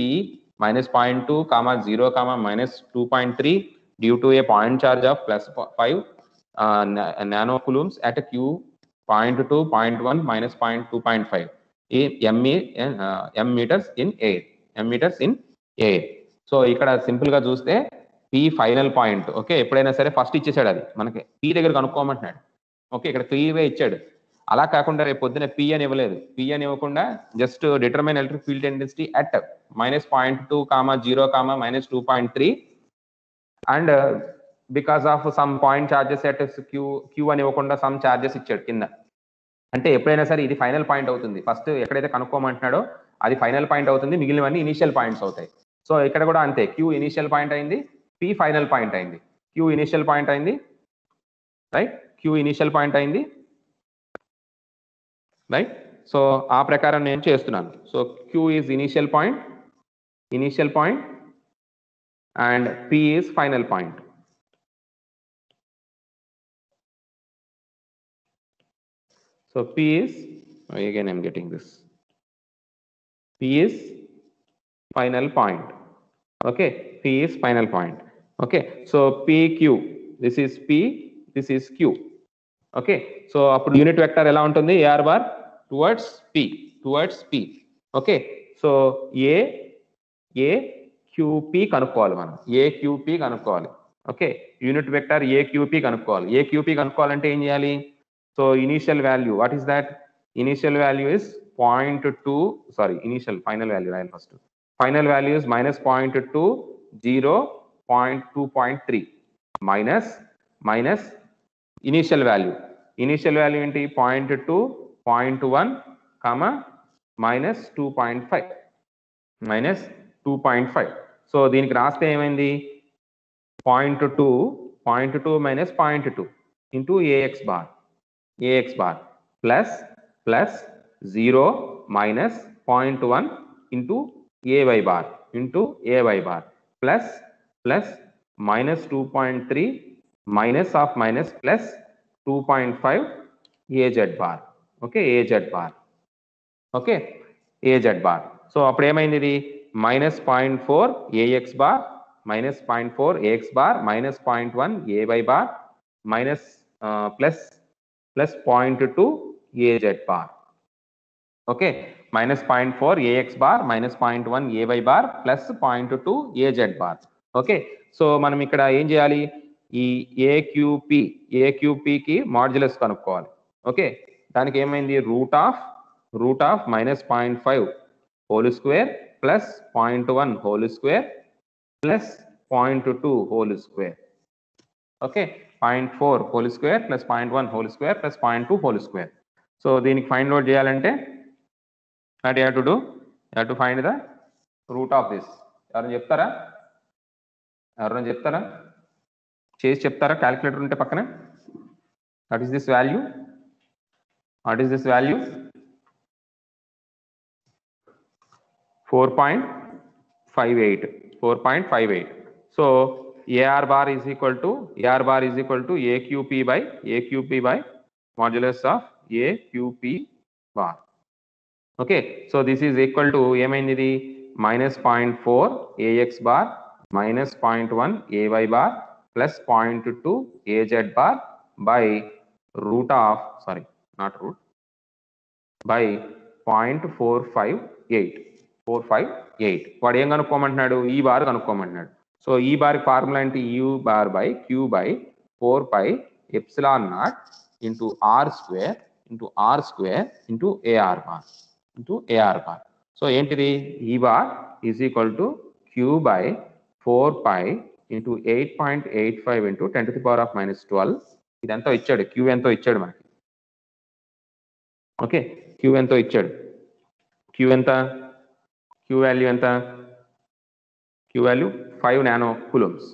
minus 0.2 comma 0 comma minus 2.3 due to a point charge of plus 5 nano coulombs at Q 0.2, 0.1 minus 2.5 m meters in air. m meters in air. So ఇక్కడ simple గా చూస్తే P final point. Okay, ఎప్పుడైనా సరే first ఇచ్చేసాడు, అది మనకి P దగ్గర కనుక్కోమంటున్నాడు. Okay, ఇక్కడ 3 ఇచ్చాడు. అలా కాకుండా రేపు పొద్దున P అని ఇవ్వలేదు. P అని ఇవ్వకుండా just determine electric field intensity at minus 0.2 comma 0 comma minus 2.3 and because of some point charges at Q అని ఇవ్వకుండా సమ్ చార్జెస్ ఇచ్చాడు కింద. అంటే ఎప్పుడైనా సరే ఇది ఫైనల్ పాయింట్ అవుతుంది. ఫస్ట్ ఎక్కడైతే కనుక్కోమంటున్నాడో అది ఫైనల్ పాయింట్ అవుతుంది, మిగిలినవన్నీ ఇనిషియల్ పాయింట్స్ అవుతాయి. సో ఇక్కడ కూడా అంతే, Q ఇనిషియల్ పాయింట్ అయింది, P ఫైనల్ పాయింట్ అయింది. Q ఇనిషియల్ పాయింట్ అయింది, రైట్? Q ఇనిషియల్ పాయింట్ అయింది, రైట్? సో ఆ ప్రకారం నేను చేస్తున్నాను. So Q is initial point and P is final point. So P is, again I'm getting this, P is final point. Okay, P is final point. Okay, so PQ, this is P, this is Q. Okay, so అప్పుడు unit vector ఎలా ఉంటుంది? AR bar towards P. Okay, so AQP కనుక్కోవాలి మనం, AQP కనుక్కోవాలి. Okay, unit vector AQP కనుక్కోవాలి. AQP కనుక్కోవాలంటే ఏం చేయాలి? So initial value, what is that? Initial value is 0.2, sorry, initial final value రాయాలి first. Final value is minus 0.2, 0, 2.3 minus initial value. Initial value ఏంటి? 0.2, 0.1 comma minus 2.5. So దీనికి రాస్తే ఏమైంది? 0.2 minus 0.2 into AX bar plus 0 minus 0.1 into AY bar plus minus 2.3 minus of minus plus 2.5 AZ bar. Okay, AZ bar. Okay, AZ bar. So అప్పుడు ఏమైంది ఇది -0.4 AX bar, -0.4 AX bar, -0.1 AY bar, minus plus 0.2 AZ bar. Okay, -0.4 AX bar, -0.1 AY bar, plus 0.2 AZ bar. Okay, so మనం ఇక్కడ ఏం చేయాలి, ఈ ఏక్యూపీకి modulus కనుక్కోవాలి. Okay, దానికి ఏమైంది root of -0.5 whole square plus 0.1 whole square plus 0.2 whole square. Okay, 0.4 whole square plus 0.1 whole square plus 0.2 whole square. So దీనికి find out చేయాలంటే what you have to do, you have to find the root of this. ఎవరైనా చెప్తారా చేసి చెప్తారా? Calculator ఉంటే పక్కన. What is this value? 4.58. So AR bar is equal to AQP by modulus of AQP bar. Okay, so this is equal to ఏమైంది -0.4 AX bar, -0.1 AY bar, plus 0.2 AZ bar by by 0.458. వాడు ఏం కనుక్కోమంటున్నాడు? ఈ bar కనుక్కోమంటున్నాడు. So ఈ bar formula అంటే U bar by Q by 4 pi epsilon naught into R square into AR bar. So ఏంటిది? ఈ bar is equal to Q by 4 pi into 8.85 into 10⁻⁻12. ఇదంతా ఇచ్చాడు, Q ఎంతో ఇచ్చాడు మనకి. ఓకే, Q ఎంతో ఇచ్చాడు. Q వాల్యూ ఎంత? Q value 5 nano coulombs,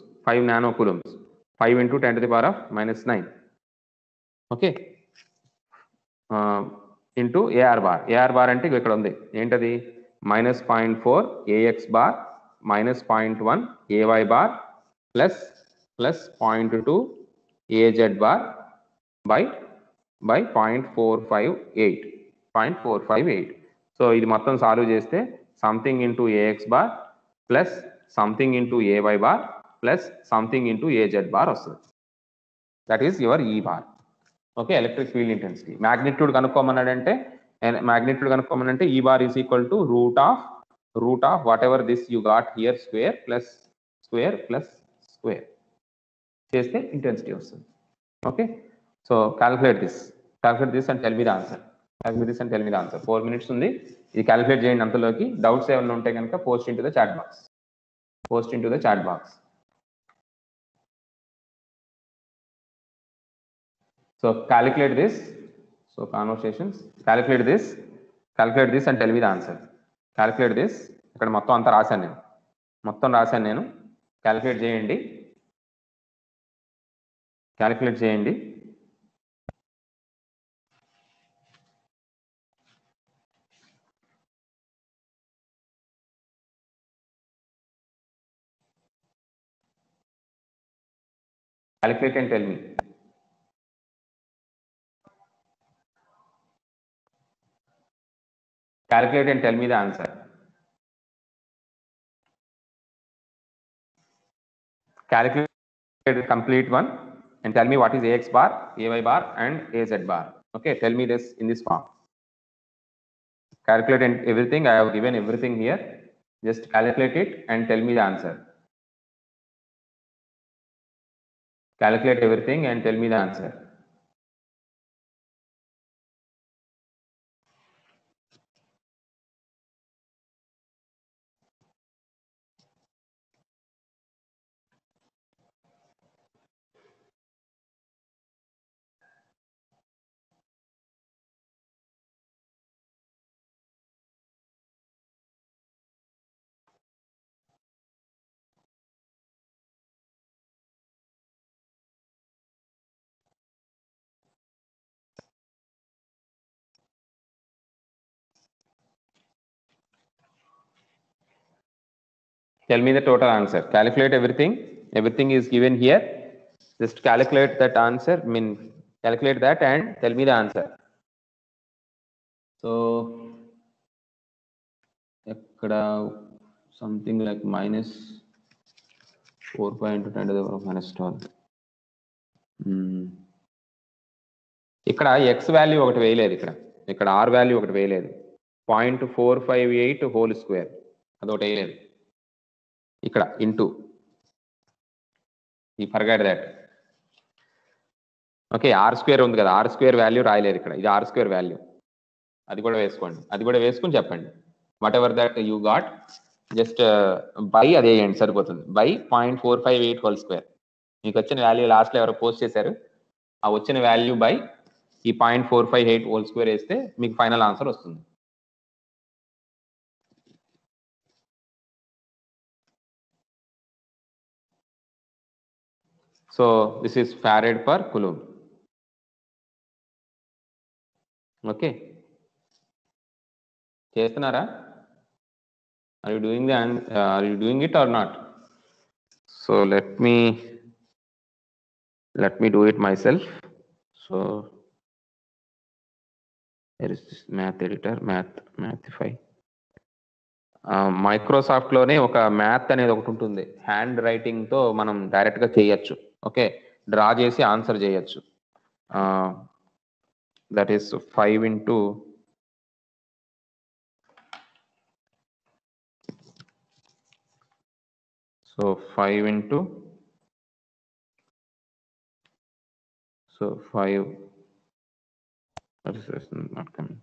5 into 10⁻⁹. Okay, into AR bar అంటే ఇక్కడ ఉంది ఏంటది? -0.4 AX bar, -0.1 AY bar, plus 0.2 AZ bar by 0.458. So ఇది మొత్తం సాల్వ్ చేస్తే something into AX bar plus something into AY bar plus something into AZ bar వస్తుంది. That is your E bar. Okay, electric field intensity. Magnitude కనుక్కోమన్నాడంటే E bar is equal to root of whatever this you got here square చేస్తే intensity వస్తుంది. Okay, so calculate this and tell me the answer. 4 minutes ఉంది, ఇది calculate చేయండి. అంతలోకి doubts ఏమైనా ఉంటే కనుక post into the chat box. So calculate this. So conversations, calculate this and tell me the answer. Calculate this. ఇక్కడ మొత్తం అంతా రాశాను నేను. క్యాలిక్యులేట్ చేయండి. Calculate and tell me. Calculate and tell me the answer. Calculate the complete one and tell me what is AX bar, AY bar and AZ bar. Okay, tell me this in this form. Calculate and everything. I have given everything here. Just calculate it and tell me the answer. Calculate everything and tell me the answer. Tell me the total answer. Calculate everything. Everything is given here. Just calculate that answer. Calculate that and tell me the answer. So ikkada something like minus 4 into 10 to the power of minus 12. ఇక్కడ x value ఒకటి వేయలేదు, ఇక్కడ r value ఒకటి వేయలేదు, 0.458 whole square అదొకటి వేయలేదు ఇక్కడ into e forgot that. Okay, r square ఉంది కదా, ఆర్ స్క్వేర్ వాల్యూ రాయలేదు ఇక్కడ, ఇది ఆర్ స్క్వేర్ వాల్యూ, అది కూడా వేసుకోండి, అది కూడా వేసుకుని చెప్పండి. What ever that you got just by అదే వేయండి సరిపోతుంది, బై 0.458 హోల్ స్క్వేర్. మీకు వచ్చిన వాల్యూ లాస్ట్లో ఎవరో పోస్ట్ చేశారు, ఆ వచ్చిన వాల్యూ బై ఈ 0.458 హోల్ స్క్వేర్ వేస్తే మీకు ఫైనల్ ఆన్సర్ వస్తుంది. So this is farad per coulomb. Okay, చేస్తున్నారా? Are you doing it or not? So let me do it myself. So there is this math editor, Mathify. Microsoft లోనే ఒక math అనేది ఒకటి ఉంటుంది, hand writing తో మనం direct గా చేయొచ్చు. ఓకే, డ్రా చేసి ఆన్సర్ చేయొచ్చు. That is 5 into so 5 into so 5 that is not coming.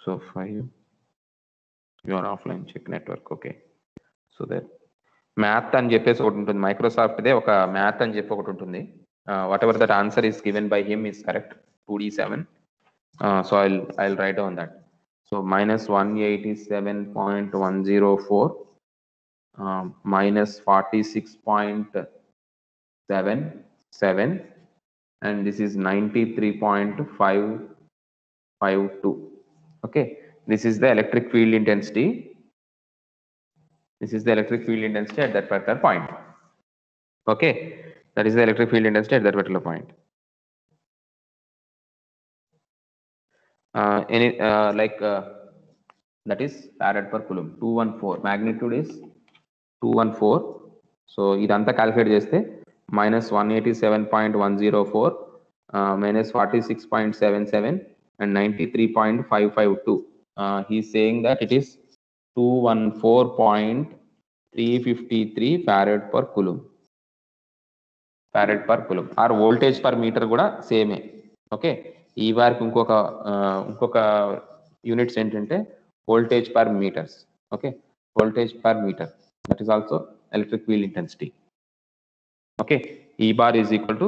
So 5 you are offline, check network. Okay, so that math అని చెప్పేసి ఒకటి ఉంటుంది, మైక్రోసాఫ్ట్ దే ఒక మ్యాథ్ అని చెప్పి ఒకటి ఉంటుంది. What ever that answer is given by him is correct, 2D7. So I'll write down that. So minus 187.104 minus 46.77 and this is 93.552. okay, this is the electric field intensity. This is the electric field intensity at that particular point. Okay, that is the electric field intensity at that particular point. That is farad per coulomb. 214 magnitude is 214. So idantha calculate cheste minus 187.104 minus 46.77 and 93.552. He is saying that it is 214.353 farad per coulomb. Farad per coulomb. Our voltage per meter kuda same. Okay, ఈ వారికి ఇంకొక units ఏంటంటే voltage per meters. Okay, voltage per meter, that is also electric field intensity. Okay, E bar is equal to,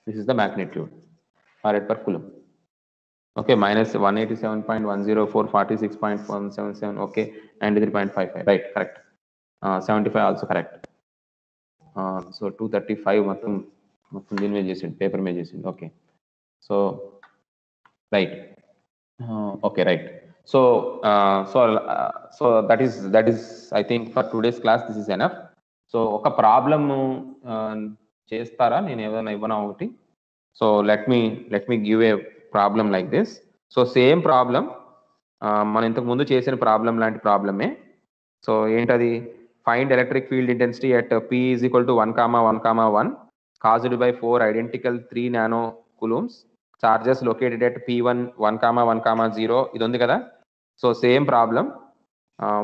this is the magnitude, farad per coulomb. Okay, minus 187.104 46.177. okay, 93.55, right, correct. 75 also correct. So 235 మొత్తం దీని మీద చేసింది, paper మీద చేసింది. Okay, so right, okay right. So that is I think for today's class this is enough. So oka problem chestara nenu edana ivana okati. So let me give a problem like this. So same problem మనం ఇంతకు ముందు చేసిన problem లాంటి ప్రాబ్లమే. So ఏంటది, find electric field intensity at P is equal to 1,1,1 caused by 4 identical 3 nano coulombs charges located at P1 1,1,0. ఇది ఉంది కదా. So same problem,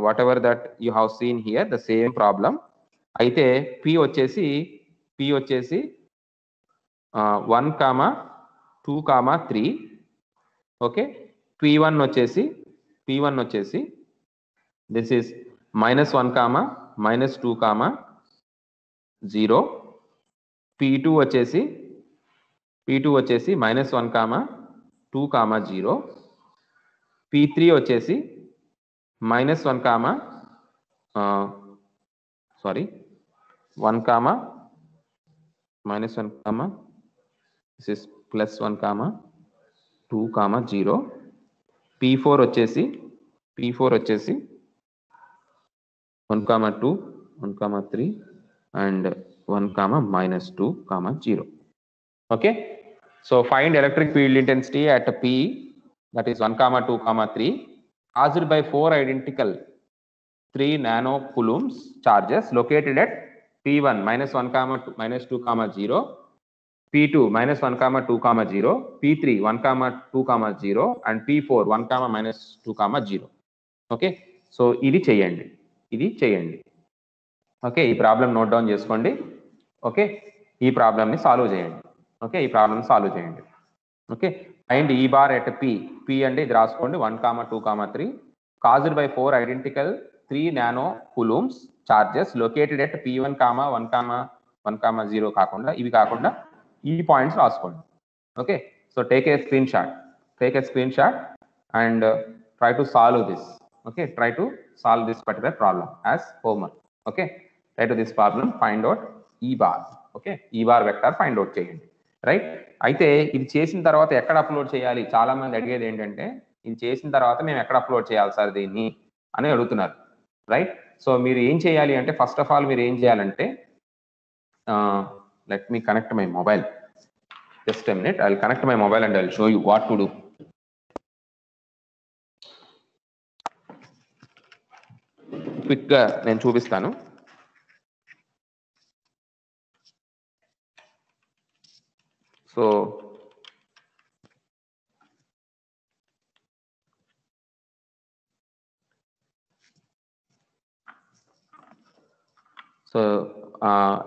whatever that you have seen here, the same problem. అయితే P వచ్చేసి 1,2,3. Okay, P1 వచ్చేసి this is minus 1, minus 2, 0. P2 వచ్చేసి minus 1, 2, 0. P3 వచ్చేసి minus 1, 1, minus 1, this is plus 1, 2, 0. P4 వచ్చేసి 1, 2, 1, 3 and 1, minus 2, 0. Okay, So find electric field intensity at P, that is 1, 2, 3, caused by 4 identical 3 nanocoulombs charges located at P1 -1, -2, 0, P2 -1, 2, 0, P3 1, 2, 0, and P4 1, -2, 0. Okay, so ఇది చేయండి. Okay, ఈ problem note down చేసుకోండి. Okay, ఈ ప్రాబ్లమ్ని solve చేయండి. Okay, find ఈ bar at P అంటే ఇది రాసుకోండి, 1, 2, 3, caused by 4 identical 3 nanocoulombs charges located at P1, 1, 0 కాకుండా ఇవి కాకుండా ఈ పాయింట్స్ రాసుకోండి. Okay, so take a screen shot and try to solve this. Okay, try to solve this particular problem as homework. Okay, try to this problem, find out E bar. Okay, E bar vector find out చేయండి. Right, అయితే ఇది చేసిన తర్వాత ఎక్కడ upload చేయాలి? చాలా మంది అడిగేది ఏంటంటే ఇది చేసిన తర్వాత మేము ఎక్కడ అప్లోడ్ చేయాలి సార్ దీన్ని అని అడుగుతున్నారు. రైట్, సో మీరు ఏం చేయాలి అంటే ఫస్ట్ ఆఫ్ ఆల్ మీరు ఏం చేయాలంటే let me connect my mobile. Just a minute, I will connect my mobile and I will show you what to do. క్విక్గా నేను చూపిస్తాను. సో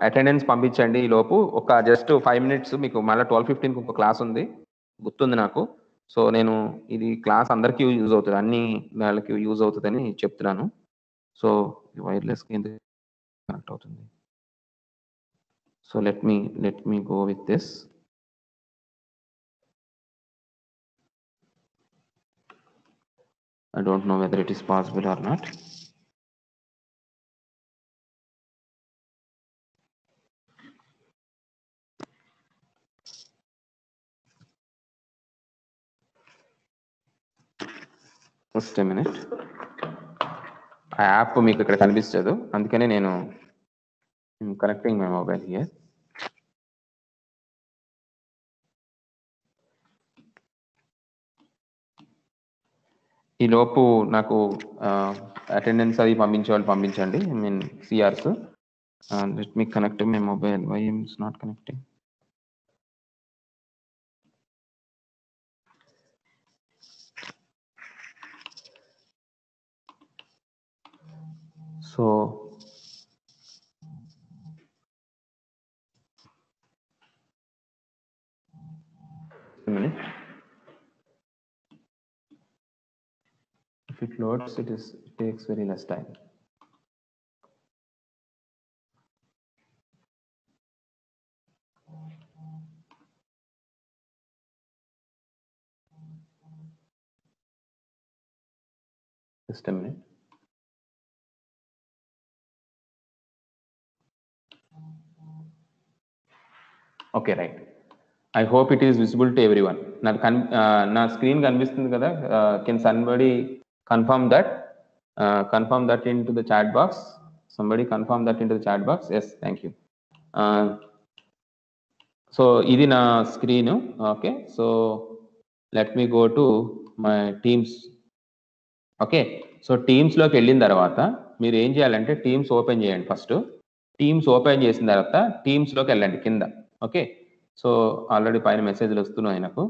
అటెండెన్స్ పంపించండి ఈ లోపు. ఒక జస్ట్ 5 minutes, మీకు మళ్ళీ 12:15కి ఒక క్లాస్ ఉంది, గుర్తుంది నాకు. సో నేను ఇది క్లాస్ అందరికీ యూజ్ అవుతుంది, అన్ని వాళ్ళకి యూజ్ అవుతుందని చెప్తున్నాను. సో వైర్లెస్కి ఎందుకు కనెక్ట్ అవుతుంది? So let me go with this. I don't know whether it is possible or not. Just a minute. ఆ యాప్ మీకు ఇక్కడ కనిపిస్తలేదు, అందుకనే నేను కనెక్టింగ్ మై మొబైల్ హియర్. ఈ లోపు నాకు అటెండెన్స్ అది పంపించే వాళ్ళు పంపించండి, I mean CRs. Let me connect my mobile. Why it's not connecting? So a minute. If it loads, it takes very less time. Just a minute. Okay, right. I hope it is visible to everyone. Na screen కనిపిస్తుంది కదా? Can somebody confirm that into the chat box? Somebody confirm that into the chat box. Yes, thank you. So ఇది నా screen. Okay, so let me go to my Teams. Okay, so టీమ్స్లోకి వెళ్ళిన తర్వాత మీరు ఏం చేయాలంటే టీమ్స్ ఓపెన్ చేయండి. First Teams open చేసిన తర్వాత టీమ్స్లోకి వెళ్ళండి కింద. ఓకే, సో ఆల్రెడీ పైన మెసేజ్లు వస్తున్నాయి నాకు.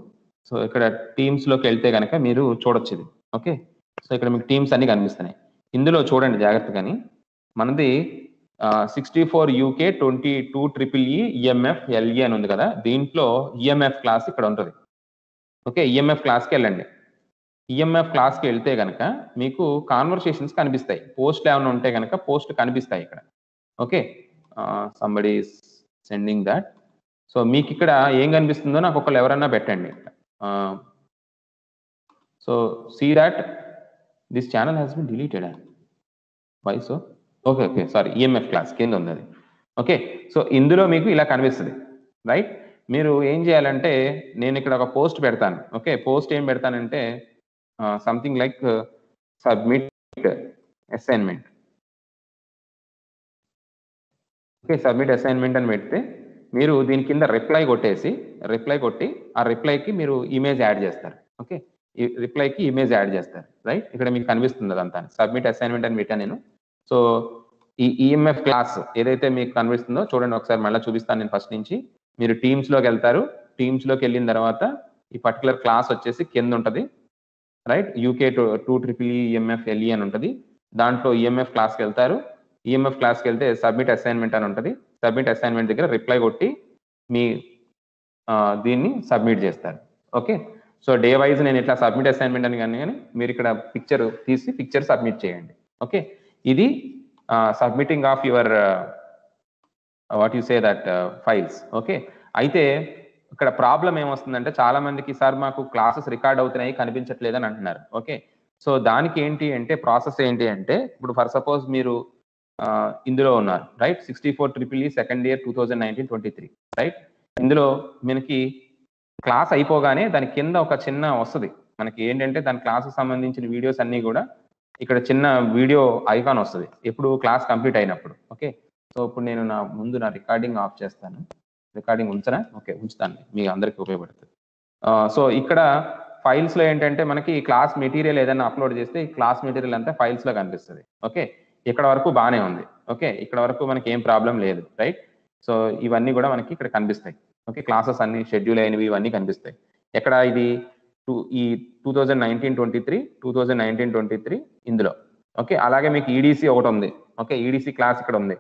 సో ఇక్కడ టీమ్స్లోకి వెళ్తే కనుక మీరు చూడొచ్చు ఇది. ఓకే, సో ఇక్కడ మీకు టీమ్స్ అన్ని కనిపిస్తున్నాయి. ఇందులో చూడండి జాగ్రత్తగాని, మనది 64 UK 22EE EMF LE అని ఉంది కదా, దీంట్లో ఈఎంఎఫ్ క్లాస్ ఇక్కడ ఉంటుంది. ఓకే, ఈఎంఎఫ్ క్లాస్కి వెళ్ళండి. ఈఎంఎఫ్ క్లాస్కి వెళ్తే కనుక మీకు కాన్వర్సేషన్స్ కనిపిస్తాయి, పోస్ట్లు ఏమైనా ఉంటే కనుక పోస్ట్ కనిపిస్తాయి ఇక్కడ. Okay, somebody sending that. So మీకు ఇక్కడ ఏం కనిపిస్తుందో నాకు ఒకళ్ళు ఎవరన్నా పెట్టండి. So see that this channel has been deleted. Why so? Okay, sorry, EMF class కింద ఉంది అది. ఓకే, సో ఇందులో మీకు ఇలా కనిపిస్తుంది. రైట్, మీరు ఏం చేయాలంటే నేను ఇక్కడ ఒక పోస్ట్ పెడతాను. ఓకే, పోస్ట్ ఏం పెడతానంటే something like submit assignment. Okay, submit assignment అని పెడితే మీరు దీని కింద రిప్లై కొట్టి ఆ రిప్లైకి మీరు ఇమేజ్ యాడ్ చేస్తారు. ఓకే, ఈ రిప్లైకి ఇమేజ్ యాడ్ చేస్తారు. రైట్, ఇక్కడ మీకు కనిపిస్తుంది అదంతా. సబ్మిట్ అసైన్మెంట్ అని పెట్టాను నేను. సో ఈ ఈఎంఎఫ్ క్లాస్ ఏదైతే మీకు కనిపిస్తుందో చూడండి ఒకసారి, మళ్ళీ చూపిస్తాను నేను ఫస్ట్ నుంచి. మీరు టీమ్స్లోకి వెళ్తారు. టీమ్స్లోకి వెళ్ళిన తర్వాత ఈ పర్టికులర్ క్లాస్ వచ్చేసి కింద ఉంటుంది. రైట్, యూకే 2EEE ఈఎంఎఫ్ ఎల్ఈ అని ఉంటుంది. దాంట్లో ఈఎంఎఫ్ క్లాస్కి వెళ్తారు. ఈఎంఎఫ్ క్లాస్కి వెళ్తే సబ్మిట్ అసైన్మెంట్ అని ఉంటుంది. సబ్మిట్ అసైన్మెంట్ దగ్గర రిప్లై కొట్టి మీ దీన్ని సబ్మిట్ చేస్తారు. ఓకే, సో డే వైజ్ నేను ఇట్లా సబ్మిట్ అసైన్మెంట్ అని కానీ మీరు ఇక్కడ పిక్చర్ సబ్మిట్ చేయండి. ఓకే, ఇది submitting of your what you say that files. Okay, అయితే ఇక్కడ ప్రాబ్లం ఏమొస్తుందంటే చాలా మందికి సార్ మాకు క్లాసెస్ రికార్డ్ అవుతున్నాయి కనిపించట్లేదని అంటున్నారు. ఓకే, సో దానికి ఏంటి అంటే ప్రాసెస్ ఏంటి అంటే, ఇప్పుడు ఫర్ సపోజ్ మీరు ఇందులో ఉన్నారు. Right, 64EEE second year 2019-23. Right, ఇందులో మనకి క్లాస్ అయిపోగానే దాని కింద ఒక చిన్న వస్తుంది మనకి ఏంటంటే దాని క్లాస్కి సంబంధించిన వీడియోస్ అన్నీ కూడా ఇక్కడ చిన్న వీడియో ఐకాన్ వస్తుంది ఎప్పుడు క్లాస్ కంప్లీట్ అయినప్పుడు. ఓకే, సో ఇప్పుడు నేను నా రికార్డింగ్ ఆఫ్ చేస్తాను. రికార్డింగ్ ఉంచనా? ఓకే, ఉంచుతాను, మీకు అందరికీ ఉపయోగపడుతుంది. సో ఇక్కడ ఫైల్స్లో ఏంటంటే మనకి క్లాస్ మెటీరియల్ ఏదైనా అప్లోడ్ చేస్తే ఈ క్లాస్ మెటీరియల్ అంతా ఫైల్స్లో కనిపిస్తుంది. ఓకే, ఇక్కడ వరకు బాగానే ఉంది. ఓకే, ఇక్కడ వరకు మనకి ఏం ప్రాబ్లం లేదు. రైట్, సో ఇవన్నీ కూడా మనకి ఇక్కడ కనిపిస్తాయి. ఓకే, క్లాసెస్ అన్ని షెడ్యూల్ అయినవి ఇవన్నీ కనిపిస్తాయి. ఎక్కడ ఇది ఈ 2019-23 ఇందులో. ఓకే, అలాగే మీకు ఈడీసీ ఒకటి ఉంది. ఓకే, ఈడీసీ క్లాస్ ఇక్కడ ఉంది.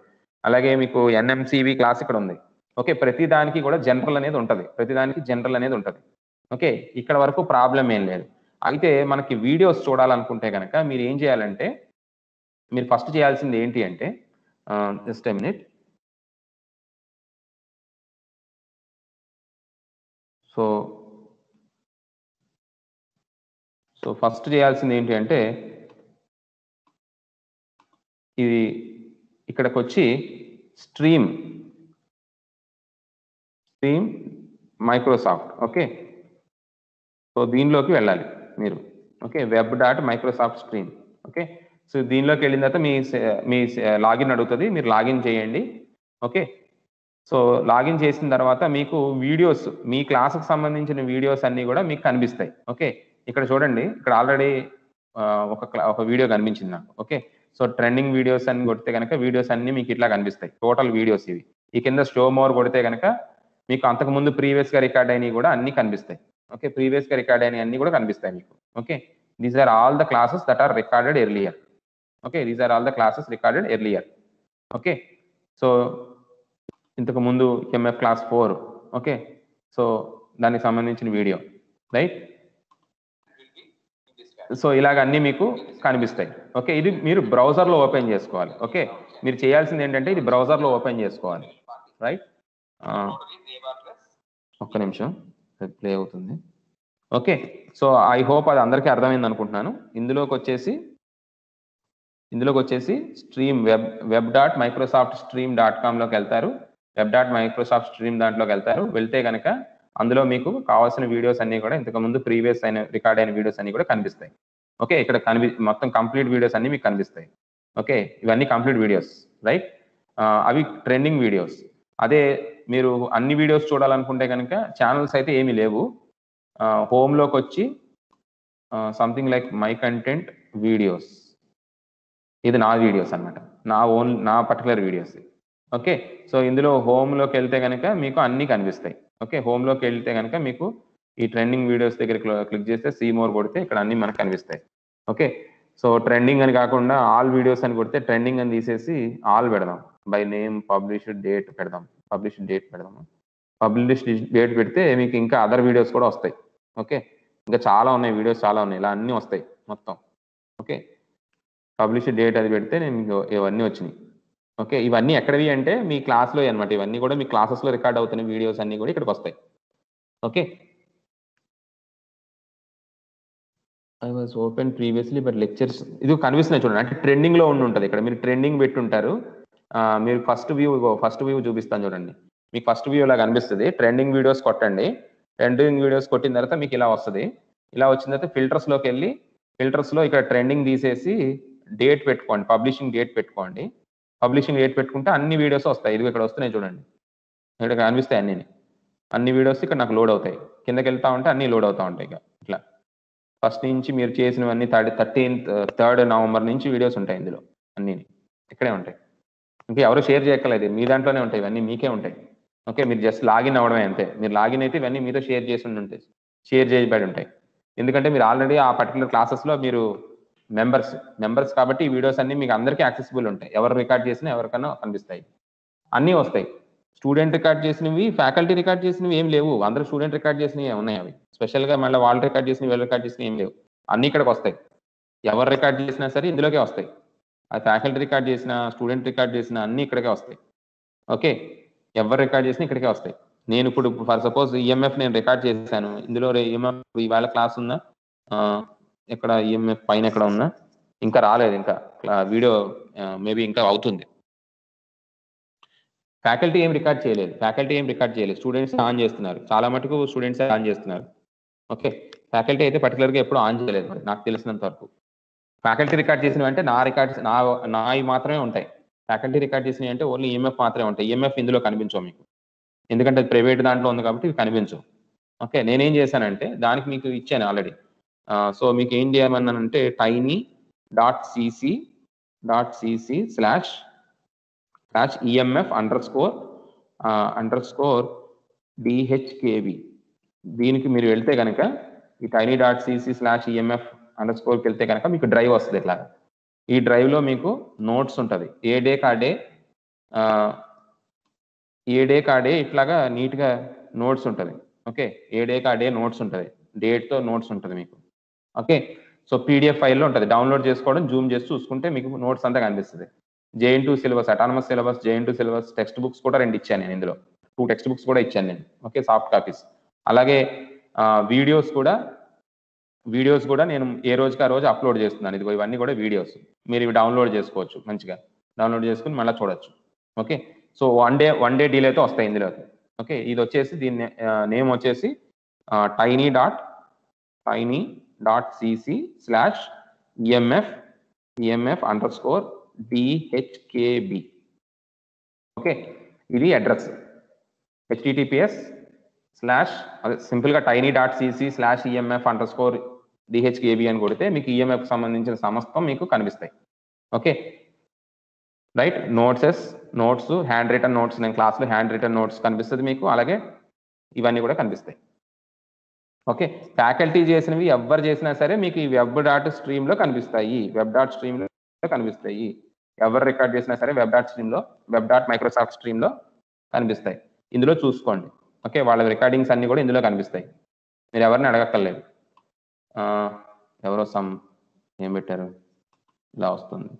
అలాగే మీకు ఎన్ఎంసీవి క్లాస్ ఇక్కడ ఉంది. ఓకే, ప్రతి దానికి కూడా జనరల్ అనేది ఉంటుంది. ఓకే, ఇక్కడ వరకు ప్రాబ్లం ఏం లేదు. అయితే మనకి వీడియోస్ చూడాలనుకుంటే కనుక మీరు ఏం చేయాలంటే, మీరు ఫస్ట్ చేయాల్సింది ఏంటి అంటే, just a minute. So first చేయాల్సింది ఏంటి అంటే, ఇది ఇక్కడికి వచ్చి స్ట్రీమ్ మైక్రోసాఫ్ట్. ఓకే, సో దీనిలోకి వెళ్ళాలి మీరు. Okay, web.microsoft stream. Okay, so దీనిలోకి వెళ్ళిన తర్వాత మీ లాగిన్ అడుగుతుంది, మీరు లాగిన్ చేయండి. ఓకే, సో లాగిన్ చేసిన తర్వాత మీకు వీడియోస్, మీ క్లాస్కి సంబంధించిన వీడియోస్ అన్నీ కూడా మీకు కనిపిస్తాయి. ఓకే, ఇక్కడ చూడండి, ఇక్కడ ఆల్రెడీ ఒక వీడియో కనిపించింది నాకు. ఓకే, సో ట్రెండింగ్ వీడియోస్ అని కొడితే కనుక వీడియోస్ అన్ని మీకు ఇట్లా కనిపిస్తాయి, టోటల్ వీడియోస్ ఇవి. ఈ కింద షో మోర్ కొడితే కనుక మీకు అంతకుముందు ప్రీవియస్గా రికార్డ్ అయినవి కూడా అన్ని కనిపిస్తాయి. ఓకే, ప్రీవియస్గా రికార్డ్ అయినవి అన్ని కూడా కనిపిస్తాయి మీకు. Okay, these are all the classes that are recorded earlier. Okay, these are all the classes recorded earlier. Okay, so ఇంతకు ముందు ఎంఎఫ్ క్లాస్ 4. ఓకే, సో దానికి సంబంధించిన వీడియో. రైట్, సో ఇలాగ అన్నీ మీకు కనిపిస్తాయి. ఓకే, ఇది మీరు బ్రౌజర్లో ఓపెన్ చేసుకోవాలి. ఓకే, మీరు చేయాల్సింది ఏంటంటే ఇది బ్రౌజర్లో ఓపెన్ చేసుకోవాలి. రైట్, ఒక్క నిమిషం ప్లే అవుతుంది. ఓకే, సో ఐ హోప్ అది అందరికీ అర్థమైంది అనుకుంటున్నాను. ఇందులోకి వచ్చేసి స్ట్రీమ్ web.microsoftstream.com వెళ్తారు. web.microsoft stream దాంట్లోకి వెళ్తే కనుక అందులో మీకు కావాల్సిన వీడియోస్ అన్ని కూడా ఇంతకుముందు ప్రీవియస్ అయిన రికార్డ్ అయిన వీడియోస్ అన్ని కూడా కనిపిస్తాయి. ఓకే, ఇక్కడ మొత్తం కంప్లీట్ వీడియోస్ అన్ని మీకు కనిపిస్తాయి. ఓకే, ఇవన్నీ కంప్లీట్ వీడియోస్. రైట్, అవి ట్రెండింగ్ వీడియోస్. అదే మీరు అన్ని వీడియోస్ చూడాలనుకుంటే కనుక ఛానల్స్ అయితే ఏమీ లేవు. హోమ్లోకి వచ్చి something like my content videos, ఇది నా వీడియోస్ అన్నమాట, నా పర్టికులర్ వీడియోస్. ఓకే, సో ఇందులో హోమ్లోకి వెళ్తే కనుక మీకు అన్నీ కనిపిస్తాయి. ఓకే, హోమ్లోకి వెళ్తే కనుక మీకు ఈ ట్రెండింగ్ వీడియోస్ దగ్గర క్లిక్ చేస్తే సీ మోర్ కొడితే ఇక్కడ అన్ని మనకు కనిపిస్తాయి. ఓకే, సో ట్రెండింగ్ అని కాకుండా ఆల్ వీడియోస్ అని కొడితే ట్రెండింగ్ అని తీసేసి ఆల్ పెడదాం. బై నేమ్ పబ్లిష్డ్ డేట్ పెడదాము. పబ్లిష్డ్ డేట్ పెడితే మీకు ఇంకా అదర్ వీడియోస్ కూడా వస్తాయి. ఓకే, ఇంకా చాలా ఉన్నాయి వీడియోస్, చాలా ఉన్నాయి, ఇలా అన్నీ వస్తాయి మొత్తం. ఓకే, పబ్లిష్డ్ డేట్ అది పెడితే నేను మీకు ఇవన్నీ వచ్చినాయి. ఓకే, ఇవన్నీ ఎక్కడవి అంటే మీ క్లాస్లో అనమాట. ఇవన్నీ కూడా మీ క్లాసెస్లో రికార్డ్ అవుతున్న వీడియోస్ అన్నీ కూడా ఇక్కడికి వస్తాయి. Okay, I was open previously but lectures ఇది కనిపిస్తున్నాయి చూడండి, అంటే ట్రెండింగ్లో ఉంటుంది. ఇక్కడ మీరు ట్రెండింగ్ పెట్టుంటారు. మీరు ఫస్ట్ వ్యూ చూపిస్తాను చూడండి. మీకు ఫస్ట్ వ్యూ ఇలా కనిపిస్తుంది. ట్రెండింగ్ వీడియోస్ కొట్టండి. ట్రెండింగ్ వీడియోస్ కొట్టిన తర్వాత మీకు ఇలా వస్తుంది. ఇలా వచ్చిన తర్వాత ఫిల్టర్స్లోకి వెళ్ళి ఫిల్టర్స్లో ఇక్కడ ట్రెండింగ్ తీసేసి డేట్ పెట్టుకోండి, పబ్లిషింగ్ డేట్ పెట్టుకోండి. పబ్లిషింగ్ డేట్ పెట్టుకుంటే అన్ని వీడియోస్ వస్తాయి. ఇది ఇక్కడ వస్తున్నాయి చూడండి. ఇక్కడ కనిపిస్తాయి అన్ని వీడియోస్ ఇక్కడ నాకు లోడ్ అవుతాయి. కిందకి వెళ్తా ఉంటే అన్ని లోడ్ అవుతా ఉంటాయి. ఇట్లా ఫస్ట్ నుంచి మీరు చేసినవన్నీ 3rd నవంబర్ నుంచి వీడియోస్ ఉంటాయి ఇందులో అన్నీ ఇక్కడే ఉంటాయి. ఇంకా ఎవరు షేర్ చేయక్కర్లేదు, మీ దాంట్లోనే ఉంటాయి, ఇవన్నీ మీకే ఉంటాయి. ఓకే, మీరు జస్ట్ లాగిన్ అవ్వడమే అంతే. మీరు లాగిన్ అయితే ఇవన్నీ మీతో షేర్ చేసి ఉంటాయి, షేర్ చేయబడి ఉంటాయి. ఎందుకంటే మీరు ఆల్రెడీ ఆ పర్టికులర్ క్లాసెస్లో మీరు మెంబర్స్ కాబట్టి ఈ వీడియోస్ అన్ని మీకు అందరికీ యాక్సెసిబుల్ ఉంటాయి. ఎవరు రికార్డ్ చేసినా ఎవరికైనా కనిపిస్తాయి, అన్నీ వస్తాయి. స్టూడెంట్ రికార్డ్ చేసినవి, ఫ్యాకల్టీ రికార్డ్ చేసినవి ఏం లేవు. అందరూ స్టూడెంట్ రికార్డ్ చేసినవి ఉన్నాయి. అవి స్పెషల్గా మళ్ళీ వాళ్ళు రికార్డ్ చేసినవి, వీళ్ళు రికార్డ్ చేసినవి ఏం లేవు. అన్నీ ఇక్కడికి వస్తాయి. ఎవరు రికార్డ్ చేసినా సరే ఇందులోకే వస్తాయి. ఆ ఫ్యాకల్టీ రికార్డ్ చేసిన, స్టూడెంట్ రికార్డ్ చేసిన అన్నీ ఇక్కడికే వస్తాయి. ఓకే, ఎవరు రికార్డ్ చేసినా ఇక్కడికే వస్తాయి. నేను ఇప్పుడు ఫర్ సపోజ్ ఈఎంఎఫ్ నేను రికార్డ్ చేశాను. ఇందులో ఈఎంఎఫ్ ఇవాళ క్లాస్ ఉందా, ఇక్కడ ఈఎంఎఫ్ పైన ఎక్కడ ఉన్నా, ఇంకా రాలేదు. ఇంకా వీడియో మేబీ ఇంకా అవుతుంది. ఫ్యాకల్టీ ఏం రికార్డ్ చేయలేదు. స్టూడెంట్స్ ఆన్ చేస్తున్నారు. చాలా మటుకు స్టూడెంట్స్ ఆన్ చేస్తున్నారు. ఓకే, ఫ్యాకల్టీ అయితే పర్టికులర్గా ఎప్పుడు ఆన్ చేయలేదు నాకు తెలిసినంత వరకు. ఫ్యాకల్టీ రికార్డ్ చేసినవి అంటే నావి మాత్రమే ఉంటాయి. ఫ్యాకల్టీ రికార్డ్ చేసినవి అంటే ఓన్లీ ఈఎంఎఫ్ మాత్రమే ఉంటాయి. ఈఎంఎఫ్ ఇందులో కనిపించవు మీకు, ఎందుకంటే అది ప్రైవేట్ దాంట్లో ఉంది కాబట్టి ఇవి కనిపించవు. ఓకే, నేనేం చేశానంటే దానికి మీకు ఇచ్చాను ఆల్రెడీ. సో మీకు ఏం చేయమన్నానంటే tiny.cc/emf_DHKB. దీనికి మీరు వెళ్తే కనుక ఈ tiny.cc/emf_కి వెళ్తే కనుక మీకు డ్రైవ్ వస్తుంది. ఇట్లా ఈ డ్రైవ్లో మీకు నోట్స్ ఉంటుంది. ఏ డే కాడే ఇట్లాగా నీట్గా నోట్స్ ఉంటుంది. ఓకే, ఏ డే కాడే నోట్స్ ఉంటుంది, డేట్తో నోట్స్ ఉంటుంది మీకు. ఓకే, సో పీడిఎఫ్ ఫైల్లో ఉంటుంది. డౌన్లోడ్ చేసుకోవడం, జూమ్ చేసి చూసుకుంటే మీకు నోట్స్ అంతా కనిపిస్తుంది. JN2 syllabus, autonomous syllabus, JN2 syllabus text books కూడా 2 ఇచ్చాను నేను. ఇందులో 2 టెక్స్ట్ బుక్స్ కూడా ఇచ్చాను నేను. Okay, soft copies. అలాగే వీడియోస్ కూడా నేను ఏ రోజుకి ఆ రోజు అప్లోడ్ చేస్తున్నాను. ఇదిగో ఇవన్నీ కూడా వీడియోస్, మీరు ఇవి డౌన్లోడ్ చేసుకోవచ్చు. మంచిగా డౌన్లోడ్ చేసుకుని మళ్ళీ చూడొచ్చు. ఓకే, సో వన్ డే డిలేతో వస్తాయి ఇందులో. ఓకే, ఇది వచ్చేసి దీని నేమ్ వచ్చేసి tiny.cc/emf_DHKB. ఓకే, ఇది అడ్రస్. https/ సింపుల్గా tiny.cc/emf_DHKB అని కొడితే మీకు ఈఎంఎఫ్ సంబంధించిన సమస్తం మీకు కనిపిస్తాయి. Okay right, notes, handwritten notes, నేను క్లాస్లో హ్యాండ్ రిటన్ నోట్స్ కనిపిస్తుంది మీకు. అలాగే ఇవన్నీ కూడా కనిపిస్తాయి. ఓకే, ఫ్యాకల్టీ చేసినవి ఎవరు చేసినా సరే మీకు ఈ web.streamలో కనిపిస్తాయి. ఎవరు రికార్డ్ చేసినా సరే web.microsoft streamలో కనిపిస్తాయి. ఇందులో చూసుకోండి. ఓకే, వాళ్ళ రికార్డింగ్స్ అన్ని కూడా ఇందులో కనిపిస్తాయి. మీరు ఎవరిని అడగక్కర్లేదు. ఎవరో ఏం పెట్టారు, ఇలా వస్తుంది.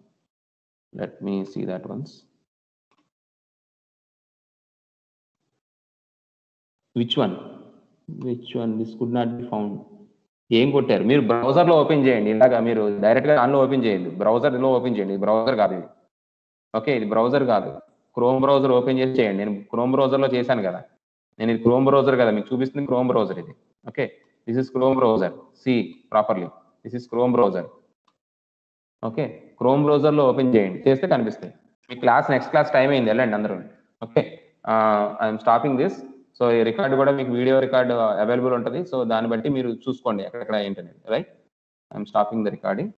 Let me see that ones. Which one this could not be found. ఏం కొట్టారు? మీరు బ్రౌజర్లో ఓపెన్ చేయండి. ఇలాగా మీరు డైరెక్ట్గా దానిలో ఓపెన్ చేయండి, బ్రౌజర్లో ఓపెన్ చేయండి. బ్రౌజర్ కాదు ఇది. ఓకే, ఇది బ్రౌజర్ కాదు. క్రోమ్ బ్రౌజర్ ఓపెన్ చేసి చేయండి. నేను క్రోమ్ బ్రౌజర్లో చేశాను కదా. నేను ఇది క్రోమ్ బ్రౌజర్ కదా, మీకు చూపిస్తుంది క్రోమ్ బ్రౌజర్ ఇది. Okay, this is Chrome browser. See properly, this is Chrome browser. Okay, Chrome బ్రౌజర్లో ఓపెన్ చేయండి, చేస్తే కనిపిస్తాయి. మీ నెక్స్ట్ క్లాస్ టైం అయింది, వెళ్ళండి అందరూ. Okay, I'm stopping this. So ఈ రికార్డు కూడా మీకు వీడియో రికార్డు అవైలబుల్ ఉంటుంది. సో దాన్ని బట్టి మీరు చూసుకోండి ఎక్కడెక్కడ ఏంటనేది. Right, I'm stopping the recording.